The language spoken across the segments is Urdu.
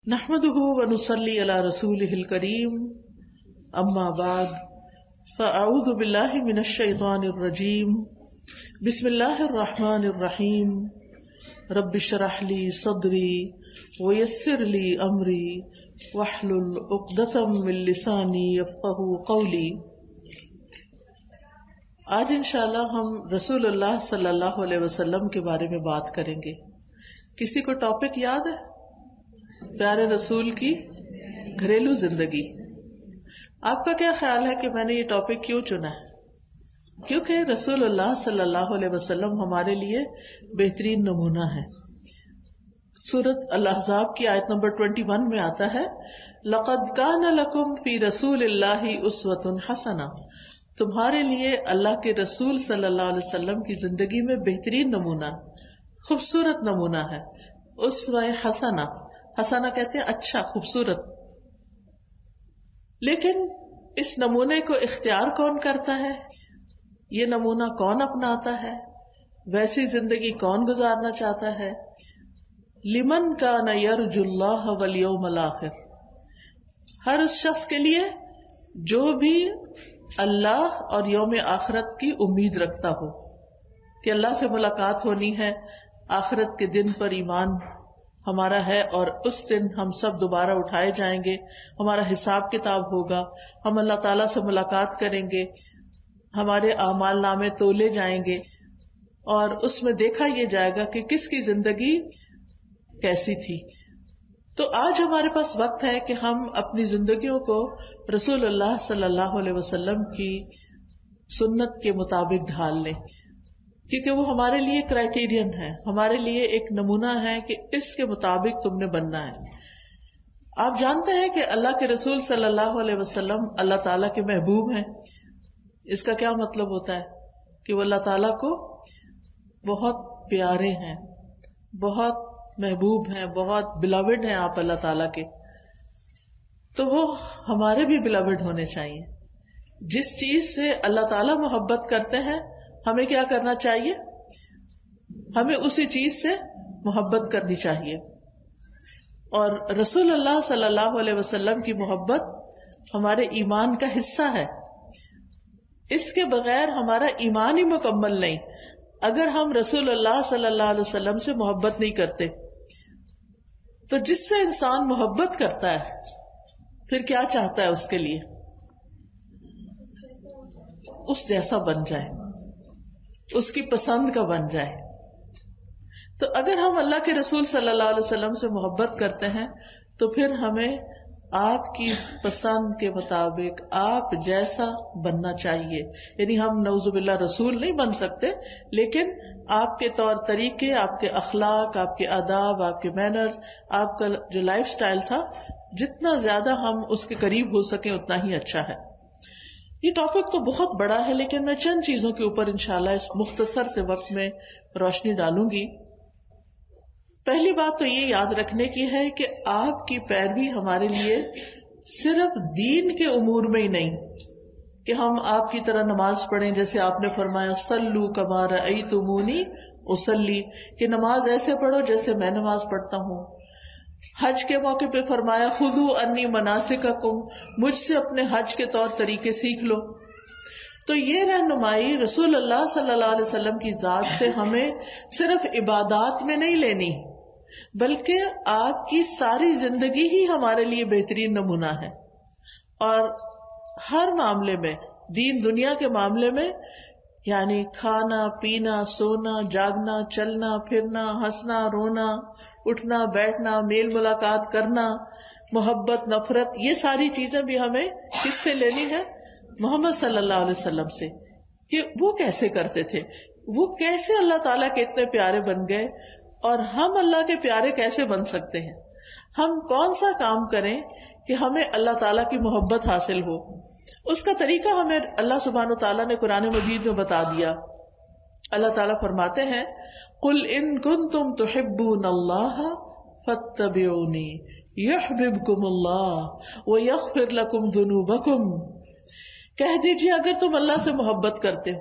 نحمده ونصلي على رسوله الكريم اما بعد فاعوذ بالله من الشيطان الرجيم بسم الله الرحمن الرحيم رب اشرح لي صدري ويسر لي امري واحلل عقدة من لساني يفقهوا قولي۔ آج انشاءاللہ ہم رسول اللہ صلی اللہ علیہ وسلم کے بارے میں بات کریں گے۔ کسی کو ٹاپک یاد ہے؟ پیارے رسول کی گھریلو زندگی۔ آپ کا کیا خیال ہے کہ میں نے یہ ٹاپک کیوں چنا ہے؟ کیونکہ رسول اللہ صلی اللہ علیہ وسلم ہمارے لیے بہترین نمونہ ہے۔ سورۃ الاحزاب کی آیت نمبر 21 میں آتا ہے، لَقَدْ كَانَ لَكُمْ فِي رَسُولِ اللَّهِ أُسْوَةٌ حَسَنَةٌ، تمہارے لیے اللہ کے رسول صلی اللہ علیہ وسلم کی زندگی میں بہترین نمونہ، خوبصورت نمونہ ہے۔ اسوہ حسنہ، حسنہ کہتے ہیں اچھا، خوبصورت۔ لیکن اس نمونے کو اختیار کون کرتا ہے؟ یہ نمونہ کون اپناتا ہے؟ ویسی زندگی کون گزارنا چاہتا ہے؟ لمن کان یرجو اللہ والیوم الآخر، ہر اس شخص کے لیے جو بھی اللہ اور یوم آخرت کی امید رکھتا ہو کہ اللہ سے ملاقات ہونی ہے، آخرت کے دن پر ایمان ہمارا ہے اور اس دن ہم سب دوبارہ اٹھائے جائیں گے، ہمارا حساب کتاب ہوگا، ہم اللہ تعالیٰ سے ملاقات کریں گے، ہمارے اعمال نامے تولے جائیں گے اور اس میں دیکھا یہ جائے گا کہ کس کی زندگی کیسی تھی۔ تو آج ہمارے پاس وقت ہے کہ ہم اپنی زندگیوں کو رسول اللہ صلی اللہ علیہ وسلم کی سنت کے مطابق ڈھال لیں، کیونکہ وہ ہمارے لیے کرائیٹیرین ہے، ہمارے لیے ایک نمونہ ہے کہ اس کے مطابق تم نے بننا ہے۔ آپ جانتے ہیں کہ اللہ کے رسول صلی اللہ علیہ وسلم اللہ تعالیٰ کے محبوب ہیں۔ اس کا کیا مطلب ہوتا ہے؟ کہ وہ اللہ تعالیٰ کو بہت پیارے ہیں، بہت محبوب ہیں، بہت بلاوڈ ہیں آپ اللہ تعالیٰ کے۔ تو وہ ہمارے بھی بلاوڈ ہونے چاہیے۔ جس چیز سے اللہ تعالیٰ محبت کرتے ہیں ہمیں کیا کرنا چاہیے؟ ہمیں اسی چیز سے محبت کرنی چاہیے۔ اور رسول اللہ صلی اللہ علیہ وسلم کی محبت ہمارے ایمان کا حصہ ہے۔ اس کے بغیر ہمارا ایمان ہی مکمل نہیں۔ اگر ہم رسول اللہ صلی اللہ علیہ وسلم سے محبت نہیں کرتے تو جس سے انسان محبت کرتا ہے پھر کیا چاہتا ہے اس کے لیے؟ اس جیسا بن جائے، اس کی پسند کا بن جائے۔ تو اگر ہم اللہ کے رسول صلی اللہ علیہ وسلم سے محبت کرتے ہیں تو پھر ہمیں آپ کی پسند کے مطابق آپ جیسا بننا چاہیے۔ یعنی ہم نعوذ باللہ رسول نہیں بن سکتے، لیکن آپ کے طور طریقے، آپ کے اخلاق، آپ کے آداب، آپ کے مینرز، آپ کا جو لائف سٹائل تھا، جتنا زیادہ ہم اس کے قریب ہو سکیں اتنا ہی اچھا ہے۔ یہ ٹاپک تو بہت بڑا ہے، لیکن میں چند چیزوں کے اوپر انشاءاللہ اس مختصر سے وقت میں روشنی ڈالوں گی۔ پہلی بات تو یہ یاد رکھنے کی ہے کہ آپ کی پیروی ہمارے لیے صرف دین کے امور میں ہی نہیں کہ ہم آپ کی طرح نماز پڑھیں، جیسے آپ نے فرمایا صلو کما رأیتمونی اصلی، کہ نماز ایسے پڑھو جیسے میں نماز پڑھتا ہوں۔ حج کے موقع پہ فرمایا خذوا انی مناسککم، مجھ سے اپنے حج کے طور طریقے سیکھ لو۔ تو یہ رہنمائی رسول اللہ صلی اللہ علیہ وسلم کی ذات سے ہمیں صرف عبادات میں نہیں لینی، بلکہ آپ کی ساری زندگی ہی ہمارے لیے بہترین نمونہ ہے۔ اور ہر معاملے میں، دین دنیا کے معاملے میں، یعنی کھانا پینا، سونا جاگنا، چلنا پھرنا، ہنسنا رونا، اٹھنا بیٹھنا، میل ملاقات کرنا، محبت نفرت، یہ ساری چیزیں بھی ہمیں کس سے لینی ہے؟ محمد صلی اللہ علیہ وسلم سے، کہ وہ کیسے کرتے تھے، وہ کیسے اللہ تعالیٰ کے اتنے پیارے بن گئے، اور ہم اللہ کے پیارے کیسے بن سکتے ہیں۔ ہم کون سا کام کریں کہ ہمیں اللہ تعالیٰ کی محبت حاصل ہو، اس کا طریقہ ہمیں اللہ سبحانہ وتعالیٰ نے قرآن مجید میں بتا دیا۔ اللہ تعالیٰ فرماتے ہیں قُلْ إِن كُنتُمْ تُحِبُّونَ اللَّهَ فَاتَّبِعُونِي يُحْبِبْكُمُ اللَّهُ وَيَغْفِرْ لَكُمْ ذُنُوبَكُمْ، کہہ دیجیے اگر تم اللہ سے محبت کرتے ہو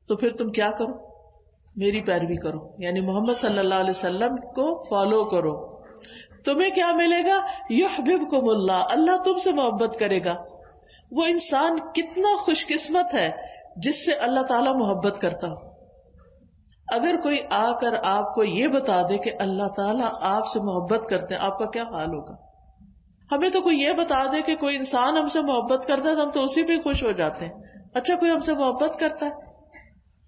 تو پھر تم کیا کرو؟ میری پیروی کرو، یعنی محمد صلی اللہ علیہ وسلم کو فالو کرو، تمہیں کیا ملے گا؟ یحببکم اللہ، اللہ تم سے محبت کرے گا. وہ انسان کتنا خوش قسمت ہے جس سے اللہ تعالیٰ محبت کرتا ہو. اگر کوئی آ کر آپ کو یہ بتا دے کہ اللہ تعالیٰ آپ سے محبت کرتے ہیں، آپ کا کیا حال ہوگا؟ ہمیں تو کوئی یہ بتا دے کہ کوئی انسان ہم سے محبت کرتا ہے تو ہم تو اسی پہ خوش ہو جاتے ہیں. اچھا کوئی ہم سے محبت کرتا ہے،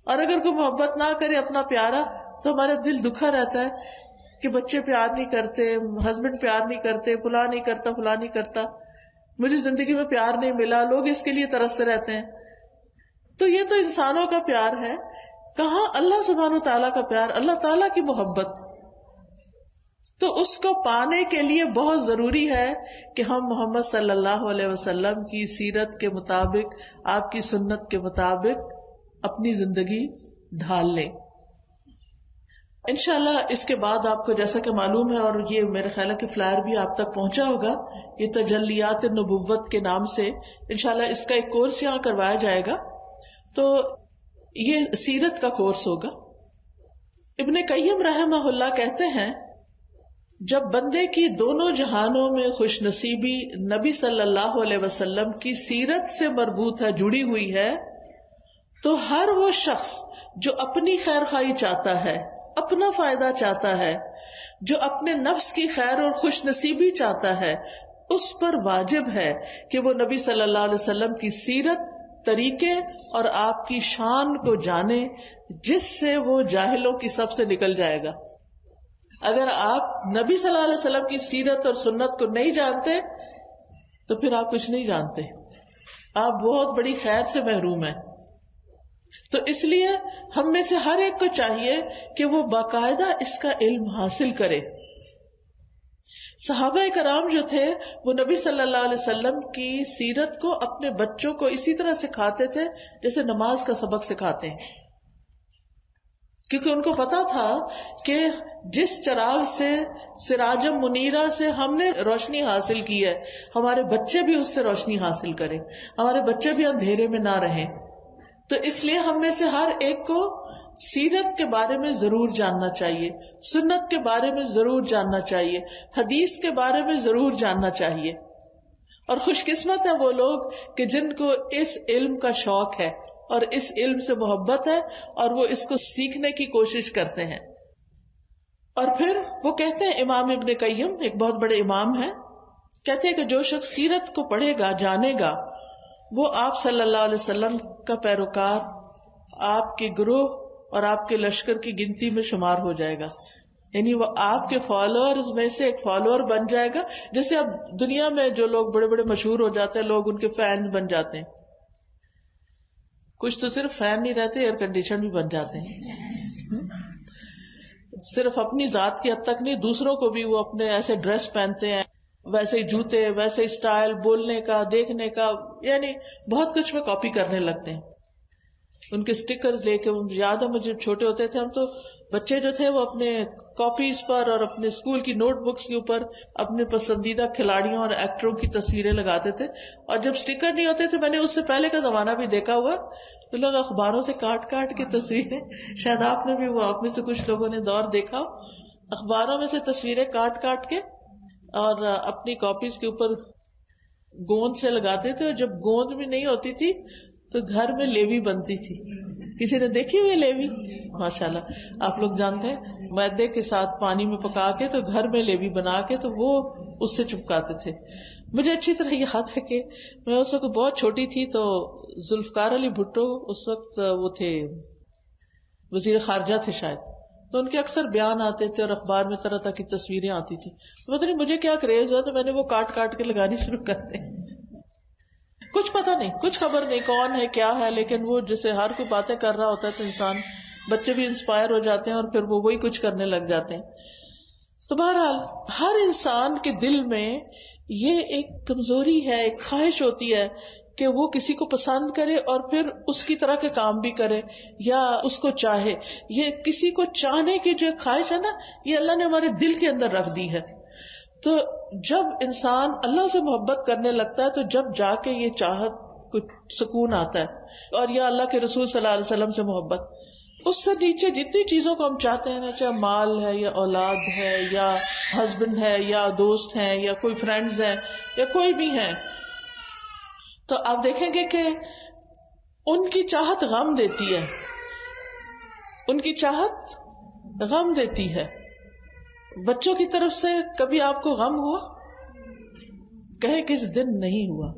اور اگر کوئی محبت نہ کرے اپنا پیارا تو ہمارا دل دکھا رہتا ہے کہ بچے پیار نہیں کرتے، ہسبینڈ پیار نہیں کرتے، فلاں نہیں کرتا، فلاں نہیں کرتا، مجھے زندگی میں پیار نہیں ملا، لوگ اس کے لیے ترستے رہتے ہیں. تو یہ تو انسانوں کا پیار ہے، کہاں اللہ سبحانہ و تعالیٰ کا پیار، اللہ تعالیٰ کی محبت. تو اس کو پانے کے لیے بہت ضروری ہے کہ ہم محمد صلی اللہ علیہ وسلم کی سیرت کے مطابق، آپ کی سنت کے مطابق اپنی زندگی ڈھال لیں. انشاءاللہ اس کے بعد آپ کو جیسا کہ معلوم ہے، اور یہ میرے خیال ہے کہ فلائر بھی آپ تک پہنچا ہوگا، یہ تجلیات نبوت کے نام سے انشاءاللہ اس کا ایک کورس یہاں کروایا جائے گا. تو یہ سیرت کا کورس ہوگا. ابن قیم رحمہ اللہ کہتے ہیں جب بندے کی دونوں جہانوں میں خوش نصیبی نبی صلی اللہ علیہ وسلم کی سیرت سے مربوط ہے، جڑی ہوئی ہے، تو ہر وہ شخص جو اپنی خیر خواہی چاہتا ہے، اپنا فائدہ چاہتا ہے، جو اپنے نفس کی خیر اور خوش نصیبی چاہتا ہے، اس پر واجب ہے کہ وہ نبی صلی اللہ علیہ وسلم کی سیرت، طریقے اور آپ کی شان کو جانے، جس سے وہ جاہلوں کی صف سے نکل جائے گا. اگر آپ نبی صلی اللہ علیہ وسلم کی سیرت اور سنت کو نہیں جانتے تو پھر آپ کچھ نہیں جانتے، آپ بہت بڑی خیر سے محروم ہیں. تو اس لیے ہم میں سے ہر ایک کو چاہیے کہ وہ باقاعدہ اس کا علم حاصل کرے. صحابہ کرام جو تھے وہ نبی صلی اللہ علیہ وسلم کی سیرت کو اپنے بچوں کو اسی طرح سکھاتے تھے جیسے نماز کا سبق سکھاتے ہیں، کیونکہ ان کو پتا تھا کہ جس چراغ سے، سراجم منیرہ سے ہم نے روشنی حاصل کی ہے، ہمارے بچے بھی اس سے روشنی حاصل کریں، ہمارے بچے بھی اندھیرے میں نہ رہیں. تو اس لیے ہم میں سے ہر ایک کو سیرت کے بارے میں ضرور جاننا چاہیے، سنت کے بارے میں ضرور جاننا چاہیے، حدیث کے بارے میں ضرور جاننا چاہیے. اور خوش قسمت ہیں وہ لوگ کہ جن کو اس علم کا شوق ہے اور اس علم سے محبت ہے اور وہ اس کو سیکھنے کی کوشش کرتے ہیں. اور پھر وہ کہتے ہیں، امام ابن قیم ایک بہت بڑے امام ہیں، کہتے ہیں کہ جو شخص سیرت کو پڑھے گا، جانے گا، وہ آپ صلی اللہ علیہ وسلم کا پیروکار، آپ کے گروہ اور آپ کے لشکر کی گنتی میں شمار ہو جائے گا. یعنی وہ آپ کے فالوورز میں سے ایک فالوور بن جائے گا. جیسے اب دنیا میں جو لوگ بڑے بڑے مشہور ہو جاتے ہیں، لوگ ان کے فین بن جاتے ہیں. کچھ تو صرف فین نہیں رہتے، ایئر کنڈیشن بھی بن جاتے ہیں. صرف اپنی ذات کی حد تک نہیں، دوسروں کو بھی وہ اپنے ایسے ڈریس پہنتے ہیں، ویسے ہی جوتے، ویسے ہی اسٹائل، بولنے کا، دیکھنے کا، یعنی بہت کچھ میں کاپی کرنے لگتے ہیں. ان کے سٹیکرز لے کے، یاد ہے مجھے چھوٹے ہوتے تھے ہم، تو بچے جو تھے وہ اپنے کاپیز پر اور اپنے اسکول کی نوٹ بکس کے اوپر اپنے پسندیدہ کھلاڑیوں اور ایکٹروں کی تصویریں لگاتے تھے. اور جب سٹیکر نہیں ہوتے تھے، میں نے اس سے پہلے کا زمانہ بھی دیکھا ہوا، تو لوگ اخباروں سے کاٹ کاٹ کے تصویریں، شاید آپ نے بھی، وہ آپ میں سے کچھ لوگوں نے دور دیکھا، اخباروں میں سے تصویریں کاٹ کاٹ کے اور اپنی کاپیز کے اوپر گوند سے لگاتے تھے. اور جب گوند بھی نہیں ہوتی تھی تو گھر میں لیوی بنتی تھی. کسی نے دیکھی ہوئی لیوی؟ ماشاءاللہ آپ لوگ جانتے ہیں، میدے کے ساتھ پانی میں پکا کے تو گھر میں لیوی بنا کے تو وہ اس سے چپکاتے تھے. مجھے اچھی طرح یاد ہے کہ میں اس وقت بہت چھوٹی تھی، تو ذوالفقار علی بھٹو اس وقت وہ تھے وزیر خارجہ تھے شاید، تو ان کے اکثر بیان آتے تھے اور اخبار میں طرح طرح کی تصویریں آتی تھی. پتہ نہیں مجھے کیا کریز ہوا تو میں نے وہ کاٹ کاٹ کے لگانی شروع کر دی. کچھ پتہ نہیں، کچھ خبر نہیں کون ہے کیا ہے، لیکن وہ جیسے ہر کوئی باتیں کر رہا ہوتا ہے تو انسان، بچے بھی انسپائر ہو جاتے ہیں اور پھر وہ وہی کچھ کرنے لگ جاتے ہیں. تو بہرحال ہر انسان کے دل میں یہ ایک کمزوری ہے، ایک خواہش ہوتی ہے کہ وہ کسی کو پسند کرے اور پھر اس کی طرح کے کام بھی کرے یا اس کو چاہے. یہ کسی کو چاہنے کی جو خواہش ہے نا، یہ اللہ نے ہمارے دل کے اندر رکھ دی ہے. تو جب انسان اللہ سے محبت کرنے لگتا ہے تو جب جا کے یہ چاہت کو سکون آتا ہے. اور یا اللہ کے رسول صلی اللہ علیہ وسلم سے محبت، اس سے نیچے جتنی چیزوں کو ہم چاہتے ہیں نا، چاہے مال ہے یا اولاد ہے یا ہسبینڈ ہے یا دوست ہیں یا کوئی فرینڈز ہیں یا کوئی بھی ہے، تو آپ دیکھیں گے کہ ان کی چاہت غم دیتی ہے، ان کی چاہت غم دیتی ہے. بچوں کی طرف سے کبھی آپ کو غم ہوا؟ کہیں کس دن نہیں ہوا.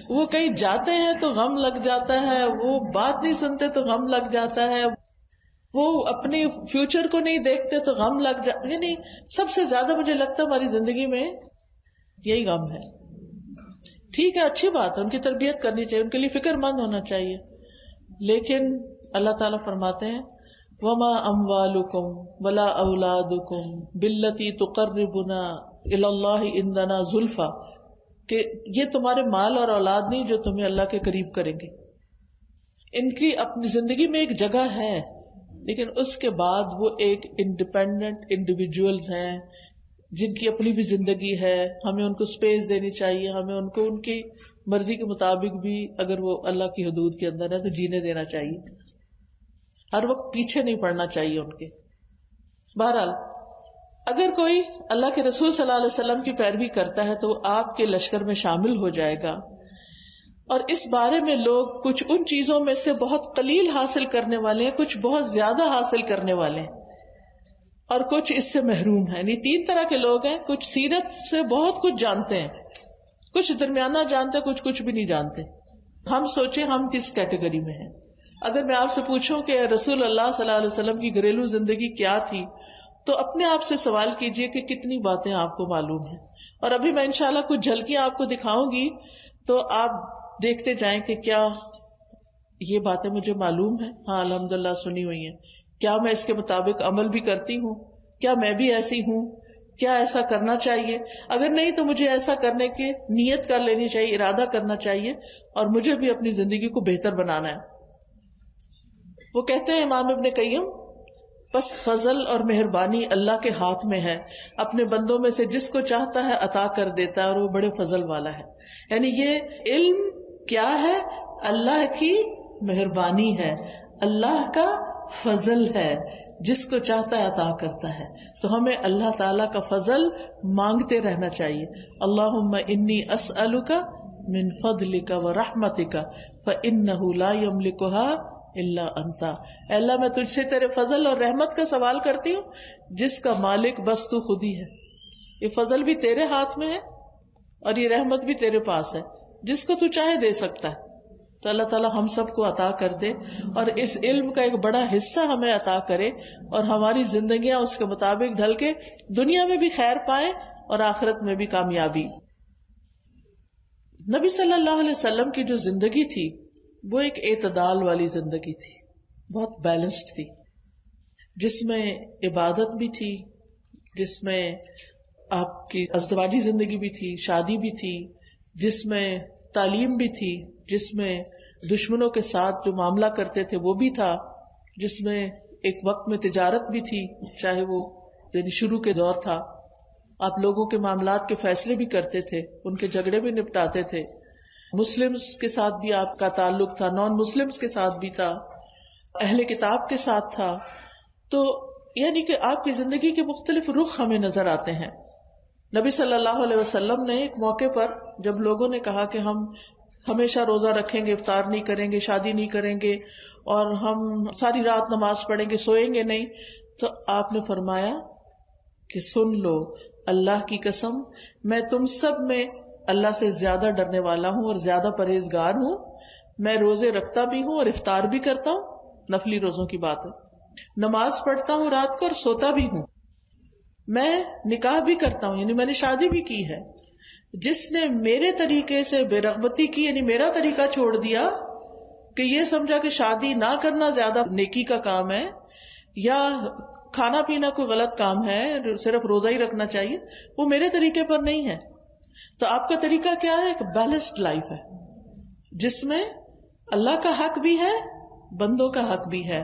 وہ کہیں جاتے ہیں تو غم لگ جاتا ہے، وہ بات نہیں سنتے تو غم لگ جاتا ہے، وہ اپنی فیوچر کو نہیں دیکھتے تو غم لگ جاتا. یعنی سب سے زیادہ مجھے لگتا ہے ہماری زندگی میں یہی غم ہے. ٹھیک ہے، اچھی بات ہے، ان کی تربیت کرنی چاہیے، ان کے لیے فکر مند ہونا چاہیے، لیکن اللہ تعالیٰ فرماتے ہیں وما اموالکم ولا اولادکم باللتی تقربنا الی اللہ عندنا زلفی، کہ یہ تمہارے مال اور اولاد نہیں جو تمہیں اللہ کے قریب کریں گے. ان کی اپنی زندگی میں ایک جگہ ہے، لیکن اس کے بعد وہ ایک انڈیپینڈنٹ انڈیویجولز ہیں جن کی اپنی بھی زندگی ہے. ہمیں ان کو اسپیس دینی چاہیے، ہمیں ان کو ان کی مرضی کے مطابق بھی اگر وہ اللہ کی حدود کے اندر ہے تو جینے دینا چاہیے. ہر وقت پیچھے نہیں پڑنا چاہیے ان کے. بہرحال اگر کوئی اللہ کے رسول صلی اللہ علیہ وسلم کی پیروی کرتا ہے تو وہ آپ کے لشکر میں شامل ہو جائے گا. اور اس بارے میں لوگ کچھ ان چیزوں میں سے بہت قلیل حاصل کرنے والے ہیں، کچھ بہت زیادہ حاصل کرنے والے ہیں، اور کچھ اس سے محروم ہیں. یعنی تین طرح کے لوگ ہیں، کچھ سیرت سے بہت کچھ جانتے ہیں، کچھ درمیانہ جانتے ہیں، کچھ بھی نہیں جانتے. ہم سوچیں ہم کس کیٹیگری میں ہیں. اگر میں آپ سے پوچھوں کہ رسول اللہ صلی اللہ علیہ وسلم کی گھریلو زندگی کیا تھی تو اپنے آپ سے سوال کیجئے کہ کتنی باتیں آپ کو معلوم ہیں. اور ابھی میں انشاءاللہ کچھ جھلکیاں آپ کو دکھاؤں گی تو آپ دیکھتے جائیں کہ کیا یہ باتیں مجھے معلوم ہیں. ہاں الحمدللہ سنی ہوئی ہیں. کیا میں اس کے مطابق عمل بھی کرتی ہوں؟ کیا میں بھی ایسی ہوں؟ کیا ایسا کرنا چاہیے؟ اگر نہیں تو مجھے ایسا کرنے کی نیت کر لینی چاہیے، ارادہ کرنا چاہیے، اور مجھے بھی اپنی زندگی کو بہتر بنانا ہے. وہ کہتے ہیں امام ابن قیم، بس فضل اور مہربانی اللہ کے ہاتھ میں ہے، اپنے بندوں میں سے جس کو چاہتا ہے عطا کر دیتا ہے، اور وہ بڑے فضل والا ہے. یعنی یہ علم کیا ہے؟ اللہ کی مہربانی ہے، اللہ کا فضل ہے، جس کو چاہتا ہے عطا کرتا ہے. تو ہمیں اللہ تعالی کا فضل مانگتے رہنا چاہیے. اللہم انی اسألک من فضلک ورحمتک فإنہ لا یملکها الا انت. اے اللہ میں تجھ سے تیرے فضل اور رحمت کا سوال کرتی ہوں جس کا مالک بس تو خود ہی ہے. یہ فضل بھی تیرے ہاتھ میں ہے اور یہ رحمت بھی تیرے پاس ہے، جس کو تو چاہے دے سکتا ہے. تو اللہ تعالیٰ ہم سب کو عطا کر دے، اور اس علم کا ایک بڑا حصہ ہمیں عطا کرے، اور ہماری زندگیاں اس کے مطابق ڈھل کے دنیا میں بھی خیر پائیں اور آخرت میں بھی کامیابی. نبی صلی اللہ علیہ وسلم کی جو زندگی تھی وہ ایک اعتدال والی زندگی تھی، بہت بیلنسڈ تھی، جس میں عبادت بھی تھی، جس میں آپ کی ازدواجی زندگی بھی تھی، شادی بھی تھی، جس میں تعلیم بھی تھی، جس میں دشمنوں کے ساتھ جو معاملہ کرتے تھے وہ بھی تھا، جس میں ایک وقت میں تجارت بھی تھی، چاہے وہ یعنی شروع کے دور تھا، آپ لوگوں کے معاملات کے فیصلے بھی کرتے تھے، ان کے جھگڑے بھی نپٹاتے تھے. مسلمز کے ساتھ بھی آپ کا تعلق تھا، نان مسلمز کے ساتھ بھی تھا، اہل کتاب کے ساتھ تھا. تو یعنی کہ آپ کی زندگی کے مختلف رخ ہمیں نظر آتے ہیں. نبی صلی اللہ علیہ وسلم نے ایک موقع پر جب لوگوں نے کہا کہ ہم ہمیشہ روزہ رکھیں گے، افطار نہیں کریں گے، شادی نہیں کریں گے، اور ہم ساری رات نماز پڑھیں گے، سوئیں گے نہیں، تو آپ نے فرمایا کہ سن لو، اللہ کی قسم میں تم سب میں اللہ سے زیادہ ڈرنے والا ہوں اور زیادہ پرہیزگار ہوں. میں روزے رکھتا بھی ہوں اور افطار بھی کرتا ہوں، نفلی روزوں کی بات ہے، نماز پڑھتا ہوں رات کو اور سوتا بھی ہوں، میں نکاح بھی کرتا ہوں، یعنی میں نے شادی بھی کی ہے. جس نے میرے طریقے سے بے رغبتی کی، یعنی میرا طریقہ چھوڑ دیا کہ یہ سمجھا کہ شادی نہ کرنا زیادہ نیکی کا کام ہے، یا کھانا پینا کوئی غلط کام ہے، صرف روزہ ہی رکھنا چاہیے، وہ میرے طریقے پر نہیں ہے. تو آپ کا طریقہ کیا ہے؟ ایک بیلنسڈ لائف ہے جس میں اللہ کا حق بھی ہے، بندوں کا حق بھی ہے،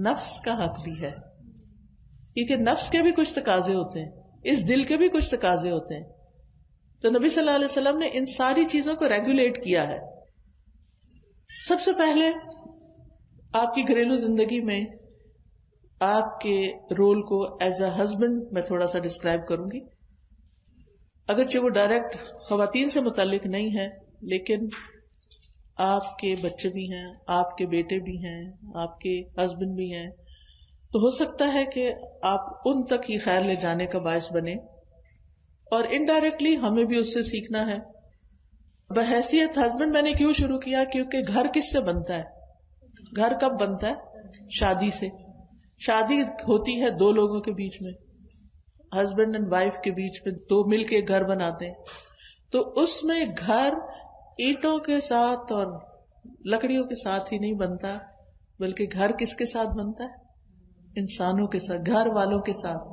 نفس کا حق بھی ہے، کیونکہ نفس کے بھی کچھ تقاضے ہوتے ہیں، اس دل کے بھی کچھ تقاضے ہوتے ہیں. تو نبی صلی اللہ علیہ وسلم نے ان ساری چیزوں کو ریگولیٹ کیا ہے. سب سے پہلے آپ کی گھریلو زندگی میں آپ کے رول کو ایز اے ہسبینڈ میں تھوڑا سا ڈسکرائب کروں گی. اگرچہ وہ ڈائریکٹ خواتین سے متعلق نہیں ہے، لیکن آپ کے بچے بھی ہیں، آپ کے بیٹے بھی ہیں، آپ کے ہسبینڈ بھی ہیں، تو ہو سکتا ہے کہ آپ ان تک ہی خیر لے جانے کا باعث بنے، اور انڈائریکٹلی ہمیں بھی اس سے سیکھنا ہے. بحیثیت ہسبینڈ میں نے کیوں شروع کیا؟ کیونکہ گھر کس سے بنتا ہے؟ گھر کب بنتا ہے؟ شادی سے. شادی ہوتی ہے دو لوگوں کے بیچ میں، ہسبینڈ اینڈ وائف کے بیچ میں، دو مل کے گھر بناتے ہیں. تو اس میں گھر اینٹوں کے ساتھ اور لکڑیوں کے ساتھ ہی نہیں بنتا، بلکہ گھر کس کے ساتھ بنتا ہے؟ انسانوں کے ساتھ، گھر والوں کے ساتھ.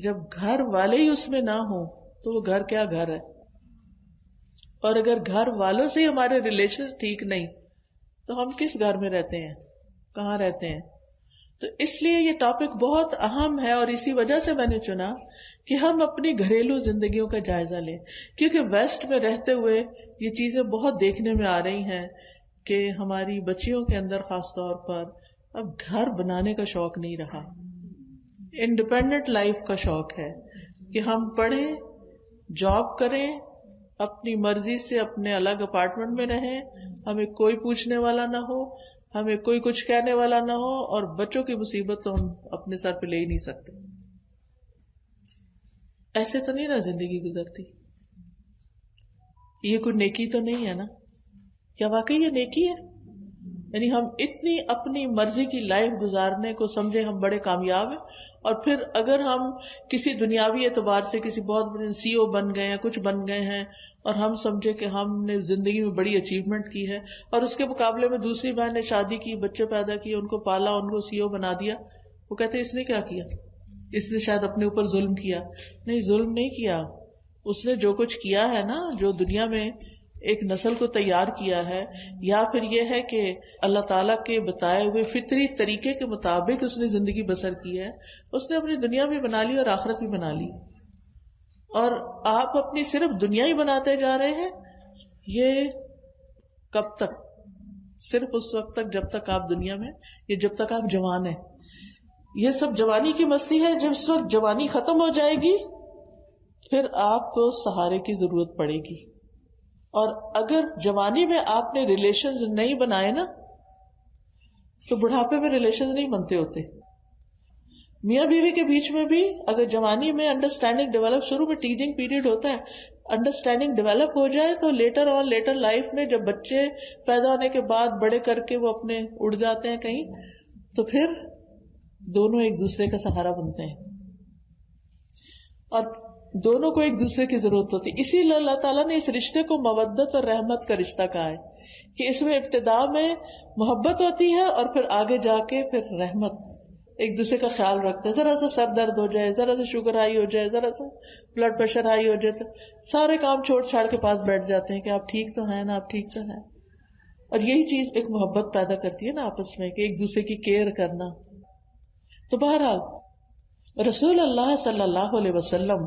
جب گھر والے ہی اس میں نہ ہوں تو وہ گھر کیا گھر ہے؟ اور اگر گھر والوں سے ہی ہمارے ریلیشنز ٹھیک نہیں تو ہم کس گھر میں رہتے ہیں، کہاں رہتے ہیں؟ تو اس لیے یہ ٹاپک بہت اہم ہے، اور اسی وجہ سے میں نے چنا کہ ہم اپنی گھریلو زندگیوں کا جائزہ لیں. کیونکہ ویسٹ میں رہتے ہوئے یہ چیزیں بہت دیکھنے میں آ رہی ہیں کہ ہماری بچیوں کے اندر خاص طور پر اب گھر بنانے کا شوق نہیں رہا، انڈیپینڈنٹ لائف کا شوق ہے کہ ہم پڑھیں، جاب کریں، اپنی مرضی سے اپنے الگ اپارٹمنٹ میں رہیں، ہمیں کوئی پوچھنے والا نہ ہو، ہمیں کوئی کچھ کہنے والا نہ ہو، اور بچوں کی مصیبت تو ہم اپنے سر پہ لے ہی نہیں سکتے. ایسے تو نہیں نا زندگی گزرتی. یہ کوئی نیکی تو نہیں ہے نا؟ کیا واقعی یہ نیکی ہے؟ یعنی ہم اتنی اپنی مرضی کی لائف گزارنے کو سمجھے ہم بڑے کامیاب ہیں، اور پھر اگر ہم کسی دنیاوی اعتبار سے کسی بہت بڑے CEO بن گئے ہیں، کچھ بن گئے ہیں، اور ہم سمجھے کہ ہم نے زندگی میں بڑی اچیومنٹ کی ہے، اور اس کے مقابلے میں دوسری بہن نے شادی کی، بچے پیدا کیے، ان کو پالا، ان کو CEO بنا دیا، وہ کہتے ہیں اس نے کیا کیا؟ اس نے شاید اپنے اوپر ظلم کیا. نہیں، ظلم نہیں کیا. اس نے جو کچھ کیا ہے نا، جو دنیا میں ایک نسل کو تیار کیا ہے، یا پھر یہ ہے کہ اللہ تعالیٰ کے بتائے ہوئے فطری طریقے کے مطابق اس نے زندگی بسر کی ہے، اس نے اپنی دنیا بھی بنا لی اور آخرت بھی بنا لی. اور آپ اپنی صرف دنیا ہی بناتے جا رہے ہیں. یہ کب تک؟ صرف اس وقت تک جب تک آپ دنیا میں، یا جب تک آپ جوان ہیں. یہ سب جوانی کی مستی ہے. جب اس وقت جوانی ختم ہو جائے گی پھر آپ کو سہارے کی ضرورت پڑے گی. اور اگر جوانی میں آپ نے ریلیشنز نہیں بنائے نا تو بڑھاپے میں ریلیشنز نہیں بنتے ہوتے. میاں بیوی کے بیچ میں بھی اگر جوانی میں انڈرسٹینڈنگ ڈیولپ، شروع میں ٹیجنگ پیریڈ ہوتا ہے، انڈرسٹینڈنگ ڈیولپ ہو جائے تو لیٹر لائف میں جب بچے پیدا ہونے کے بعد بڑے کر کے وہ اپنے اڑ جاتے ہیں کہیں، تو پھر دونوں ایک دوسرے کا سہارا بنتے ہیں، اور دونوں کو ایک دوسرے کی ضرورت ہوتی ہے. اسی لیے اللہ تعالیٰ نے اس رشتے کو مودت اور رحمت کا رشتہ کہا ہے کہ اس میں ابتدا میں محبت ہوتی ہے اور پھر آگے جا کے پھر رحمت، ایک دوسرے کا خیال رکھتے ہیں. ذرا سا سر درد ہو جائے، ذرا سا شوگر ہائی ہو جائے، ذرا سا بلڈ پریشر ہائی ہو جائے تو سارے کام چھوڑ چھاڑ کے پاس بیٹھ جاتے ہیں کہ آپ ٹھیک تو ہیں نا، آپ ٹھیک تو ہیں. اور یہی چیز ایک محبت پیدا کرتی ہے نا آپس میں، کہ ایک دوسرے کی کیئر کرنا. تو بہرحال رسول اللہ صلی اللہ علیہ وسلم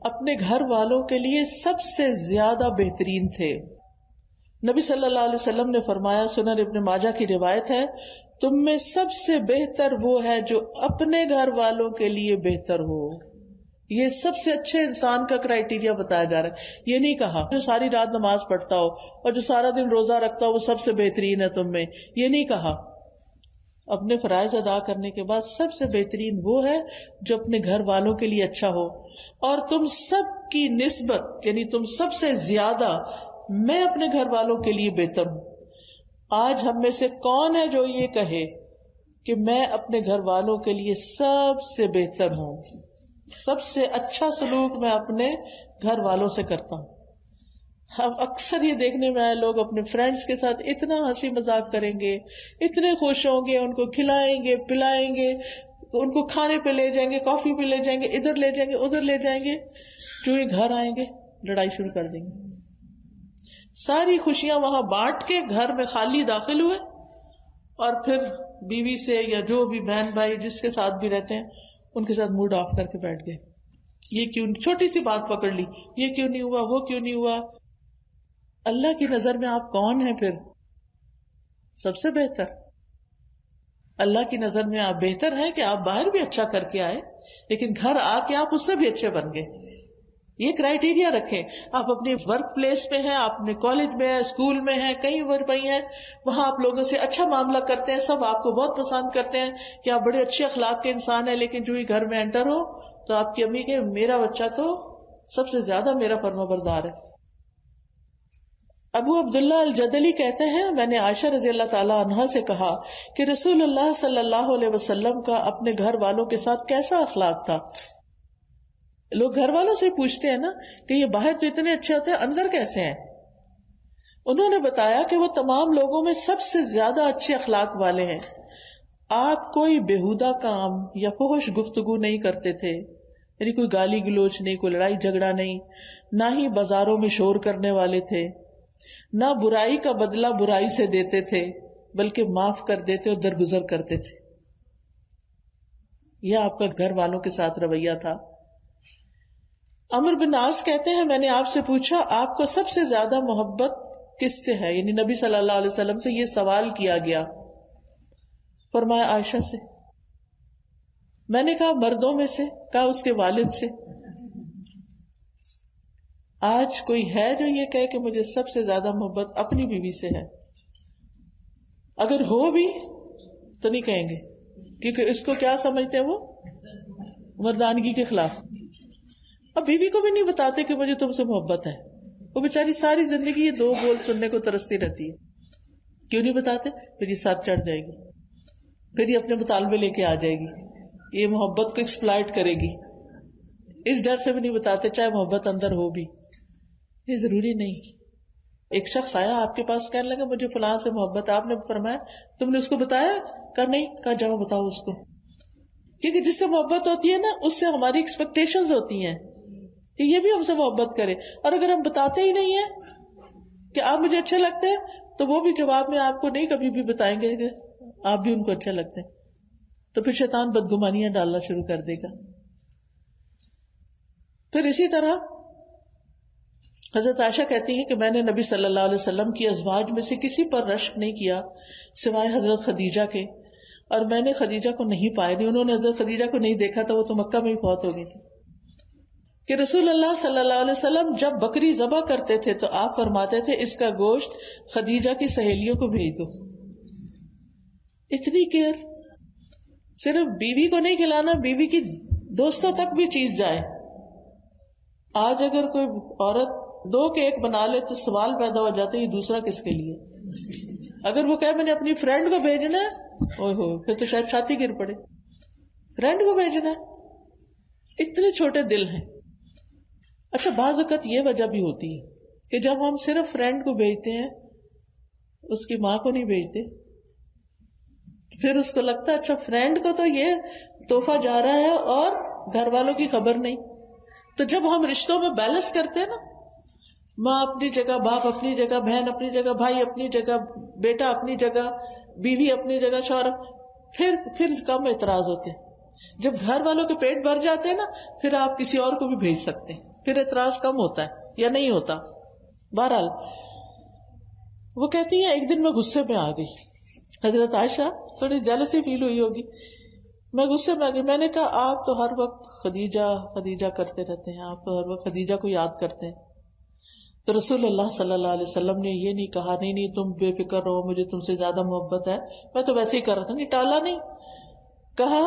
اپنے گھر والوں کے لیے سب سے زیادہ بہترین تھے. نبی صلی اللہ علیہ وسلم نے فرمایا، سنن ابن ماجہ کی روایت ہے، تم میں سب سے بہتر وہ ہے جو اپنے گھر والوں کے لیے بہتر ہو. یہ سب سے اچھے انسان کا کرائیٹیریا بتایا جا رہا ہے. یہ نہیں کہا جو ساری رات نماز پڑھتا ہو اور جو سارا دن روزہ رکھتا ہو وہ سب سے بہترین ہے تم میں، یہ نہیں کہا. اپنے فرائض ادا کرنے کے بعد سب سے بہترین وہ ہے جو اپنے گھر والوں کے لیے اچھا ہو. اور تم سب کی نسبت، یعنی تم سب سے زیادہ میں اپنے گھر والوں کے لیے بہتر ہوں. آج ہم میں سے کون ہے جو یہ کہے کہ میں اپنے گھر والوں کے لیے سب سے بہتر ہوں، سب سے اچھا سلوک میں اپنے گھر والوں سے کرتا ہوں. ہم اکثر یہ دیکھنے میں آئے، لوگ اپنے فرینڈز کے ساتھ اتنا ہنسی مذاق کریں گے، اتنے خوش ہوں گے، ان کو کھلائیں گے، پلائیں گے، ان کو کھانے پہ لے جائیں گے، کافی پہ لے جائیں گے، ادھر لے جائیں گے، ادھر لے جائیں گے. جو یہ گھر آئیں گے لڑائی شروع کر دیں گے. ساری خوشیاں وہاں بانٹ کے گھر میں خالی داخل ہوئے، اور پھر بیوی سے یا جو بھی بہن بھائی جس کے ساتھ بھی رہتے ہیں ان کے ساتھ موڈ آف کر کے بیٹھ گئے. یہ کیوں، چھوٹی سی بات پکڑ لی، یہ کیوں نہیں ہوا، وہ کیوں نہیں ہوا. اللہ کی نظر میں آپ کون ہیں پھر؟ سب سے بہتر. اللہ کی نظر میں آپ بہتر ہیں کہ آپ باہر بھی اچھا کر کے آئے لیکن گھر آ کے آپ اس سے بھی اچھے بن گئے. یہ کرائیٹیریا رکھیں. آپ اپنے ورک پلیس پہ ہیں, آپ اپنے کالج میں ہیں, اسکول میں ہیں, کہیں پر ہیں, وہاں آپ لوگوں سے اچھا معاملہ کرتے ہیں, سب آپ کو بہت پسند کرتے ہیں کہ آپ بڑے اچھے اخلاق کے انسان ہیں, لیکن جو ہی گھر میں انٹر ہو تو آپ کی امی کہ میرا بچہ تو سب سے زیادہ میرا فرمانبردار ہے. ابو عبداللہ الجدلی کہتے ہیں, میں نے عائشہ رضی اللہ تعالی عنہا سے کہا کہ رسول اللہ صلی اللہ علیہ وسلم کا اپنے گھر والوں کے ساتھ کیسا اخلاق تھا. لوگ گھر والوں سے پوچھتے ہیں نا کہ یہ باہر تو اتنے اچھے ہوتے ہیں, اندر کیسے ہیں؟ انہوں نے بتایا کہ وہ تمام لوگوں میں سب سے زیادہ اچھے اخلاق والے ہیں. آپ کوئی بیہودہ کام یا فحش گفتگو نہیں کرتے تھے, یعنی کوئی گالی گلوچ نہیں, کوئی لڑائی جھگڑا نہیں, نہ ہی بازاروں میں شور کرنے والے تھے, نہ برائی کا بدلہ برائی سے دیتے تھے بلکہ معاف کر دیتے اور درگزر کرتے تھے. یہ آپ کا گھر والوں کے ساتھ رویہ تھا. عمر بن عاص کہتے ہیں, میں نے آپ سے پوچھا آپ کو سب سے زیادہ محبت کس سے ہے, یعنی نبی صلی اللہ علیہ وسلم سے یہ سوال کیا گیا. فرمایا عائشہ سے. میں نے کہا مردوں میں سے؟ کہا اس کے والد سے. آج کوئی ہے جو یہ کہے کہ مجھے سب سے زیادہ محبت اپنی بیوی سے ہے؟ اگر ہو بھی تو نہیں کہیں گے, کیونکہ اس کو کیا سمجھتے ہیں وہ مردانگی کے خلاف. اب بیوی کو بھی نہیں بتاتے کہ مجھے تم سے محبت ہے. وہ بیچاری ساری زندگی یہ دو بول سننے کو ترستی رہتی ہے. کیوں نہیں بتاتے؟ پھر یہ ساتھ چڑھ جائے گی, پھر یہ اپنے مطالبے لے کے آ جائے گی, یہ محبت کو ایکسپلائٹ کرے گی. اس ڈر سے بھی نہیں بتاتے چاہے محبت اندر ہو بھی. یہ ضروری نہیں. ایک شخص آیا آپ کے پاس, کہنے لگا مجھے فلاں سے محبت, آپ نے فرمایا تم نے اس کو بتایا؟ کہا نہیں. کہا جاؤ بتاؤ اس کو. کیونکہ جس سے محبت ہوتی ہے نا اس سے ہماری ایکسپیکٹیشنز ہوتی ہیں کہ یہ بھی ہم سے محبت کرے, اور اگر ہم بتاتے ہی نہیں ہیں کہ آپ مجھے اچھے لگتے ہیں تو وہ بھی جواب میں آپ کو نہیں کبھی بھی بتائیں گے کہ آپ بھی ان کو اچھے لگتے ہیں. تو پھر شیطان بدگمانیاں ڈالنا شروع کر دے گا. پھر اسی طرح حضرت عائشہ کہتی ہیں کہ میں نے نبی صلی اللہ علیہ وسلم کی ازواج میں سے کسی پر رشک نہیں کیا سوائے حضرت خدیجہ کے, اور میں نے خدیجہ کو نہیں پایا. نہیں, انہوں نے حضرت خدیجہ کو نہیں دیکھا تھا, وہ تو مکہ میں ہی فوت ہو گئی تھی. کہ رسول اللہ صلی اللہ علیہ وسلم جب بکری ذبح کرتے تھے تو آپ فرماتے تھے اس کا گوشت خدیجہ کی سہیلیوں کو بھیج دو. اتنی کیئر. صرف بیوی کو نہیں کھلانا, بیوی کی دوستوں تک بھی چیز جائے. آج اگر کوئی عورت 2 کیک بنا لے تو سوال پیدا ہو جاتا ہے یہ دوسرا کس کے لیے. اگر وہ کہے میں نے اپنی فرینڈ کو بھیجنا ہے, اوہ ہو, پھر تو شاید چھاتی گر پڑے. فرینڈ کو بھیجنا ہے, اتنے چھوٹے دل ہیں. اچھا, بعض اوقات یہ وجہ بھی ہوتی ہے کہ جب ہم صرف فرینڈ کو بھیجتے ہیں اس کی ماں کو نہیں بھیجتے, پھر اس کو لگتا ہے اچھا فرینڈ کو تو یہ تحفہ جا رہا ہے اور گھر والوں کی خبر نہیں. تو جب ہم رشتوں میں بیلنس کرتے ہیں نا, ماں اپنی جگہ, باپ اپنی جگہ, بہن اپنی جگہ, بھائی اپنی جگہ, بیٹا اپنی جگہ, بیوی اپنی جگہ, شوہر, پھر کم اعتراض ہوتے ہیں. جب گھر والوں کے پیٹ بھر جاتے ہیں نا پھر آپ کسی اور کو بھی بھیج سکتے ہیں, پھر اعتراض کم ہوتا ہے یا نہیں ہوتا. بہرحال وہ کہتی ہیں ایک دن میں غصے میں آ گئی. حضرت عائشہ تھوڑی جیلسی فیل ہوئی ہوگی. میں غصے میں آ گئی. میں نے کہا آپ تو ہر وقت خدیجہ خدیجہ کرتے رہتے ہیں, آپ تو ہر وقت خدیجہ کو یاد کرتے ہیں. تو رسول اللہ صلی اللہ علیہ وسلم نے یہ نہیں کہا نہیں تم بے فکر رہو, مجھے تم سے زیادہ محبت ہے, میں تو ویسے ہی کر رہا تھا. نہیں, ٹالا نہیں. کہا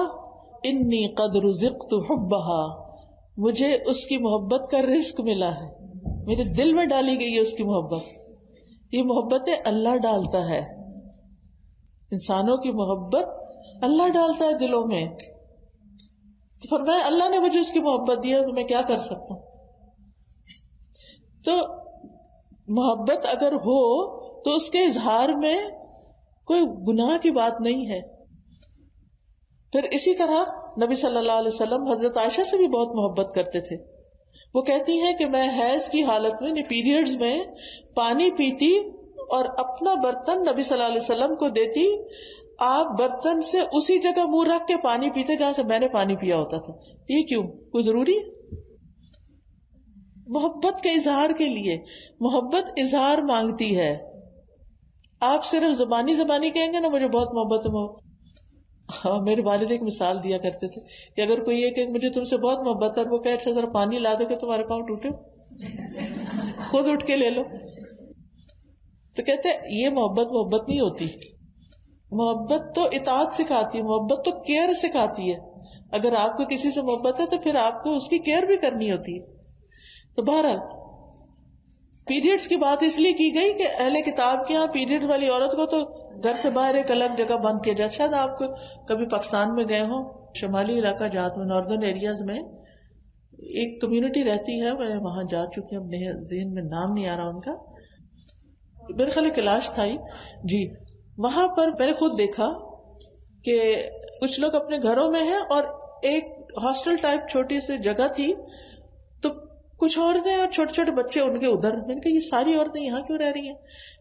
انی قد رزقت حبها, مجھے اس کی محبت کا رزق ملا ہے, میرے دل میں ڈالی گئی ہے اس کی محبت. یہ محبتیں اللہ ڈالتا ہے, انسانوں کی محبت اللہ ڈالتا ہے دلوں میں. تو فرمایا اللہ نے مجھے اس کی محبت دی ہے, تو میں کیا کر سکتا ہوں. تو محبت اگر ہو تو اس کے اظہار میں کوئی گناہ کی بات نہیں ہے. پھر اسی طرح نبی صلی اللہ علیہ وسلم حضرت عائشہ سے بھی بہت محبت کرتے تھے. وہ کہتی ہیں کہ میں حیض کی حالت میں پیریڈز میں پانی پیتی اور اپنا برتن نبی صلی اللہ علیہ وسلم کو دیتی, آپ برتن سے اسی جگہ منہ رکھ کے پانی پیتے جہاں سے میں نے پانی پیا ہوتا تھا. یہ کیوں؟ کوئی ضروری ہے؟ محبت کے اظہار کے لیے. محبت اظہار مانگتی ہے. آپ صرف زبانی کہیں گے نا مجھے بہت محبت ہے. ہاں میرے والد ایک مثال دیا کرتے تھے کہ اگر کوئی یہ کہ مجھے تم سے بہت محبت ہے، وہ کہ اچھا ذرا پانی لا دو کہ تمہارے پاؤں ٹوٹے، خود اٹھ کے لے لو. تو کہتے ہیں یہ محبت نہیں ہوتی. محبت تو اطاعت سکھاتی ہے، محبت تو کیئر سکھاتی ہے. اگر آپ کو کسی سے محبت ہے تو پھر آپ کو اس کی کیئر بھی کرنی ہوتی ہے. تو بہرحال پیریڈز کی بات اس لیے کی گئی کہ اہل کتاب کے یہاں پیریڈ والی عورت کو تو گھر سے باہر ایک الگ جگہ بند کیا جائے. شاید آپ کو کبھی پاکستان میں گئے ہوں، شمالی علاقہ جات میں، ناردرن ایریاز میں ایک کمیونٹی رہتی ہے، میں وہاں جا چکی ہوں، اپنے ذہن میں نام نہیں آ رہا ان کا، میرے خیال کیلاش تھا ہی جی. وہاں پر میں نے خود دیکھا کہ کچھ لوگ اپنے گھروں میں ہیں اور ایک ہاسٹل ٹائپ چھوٹی سی جگہ تھی، تو کچھ عورتیں اور چھوٹے چھوٹے بچے ان کے ادھر. میں نے کہا یہ ساری عورتیں یہاں کیوں رہ رہی ہیں؟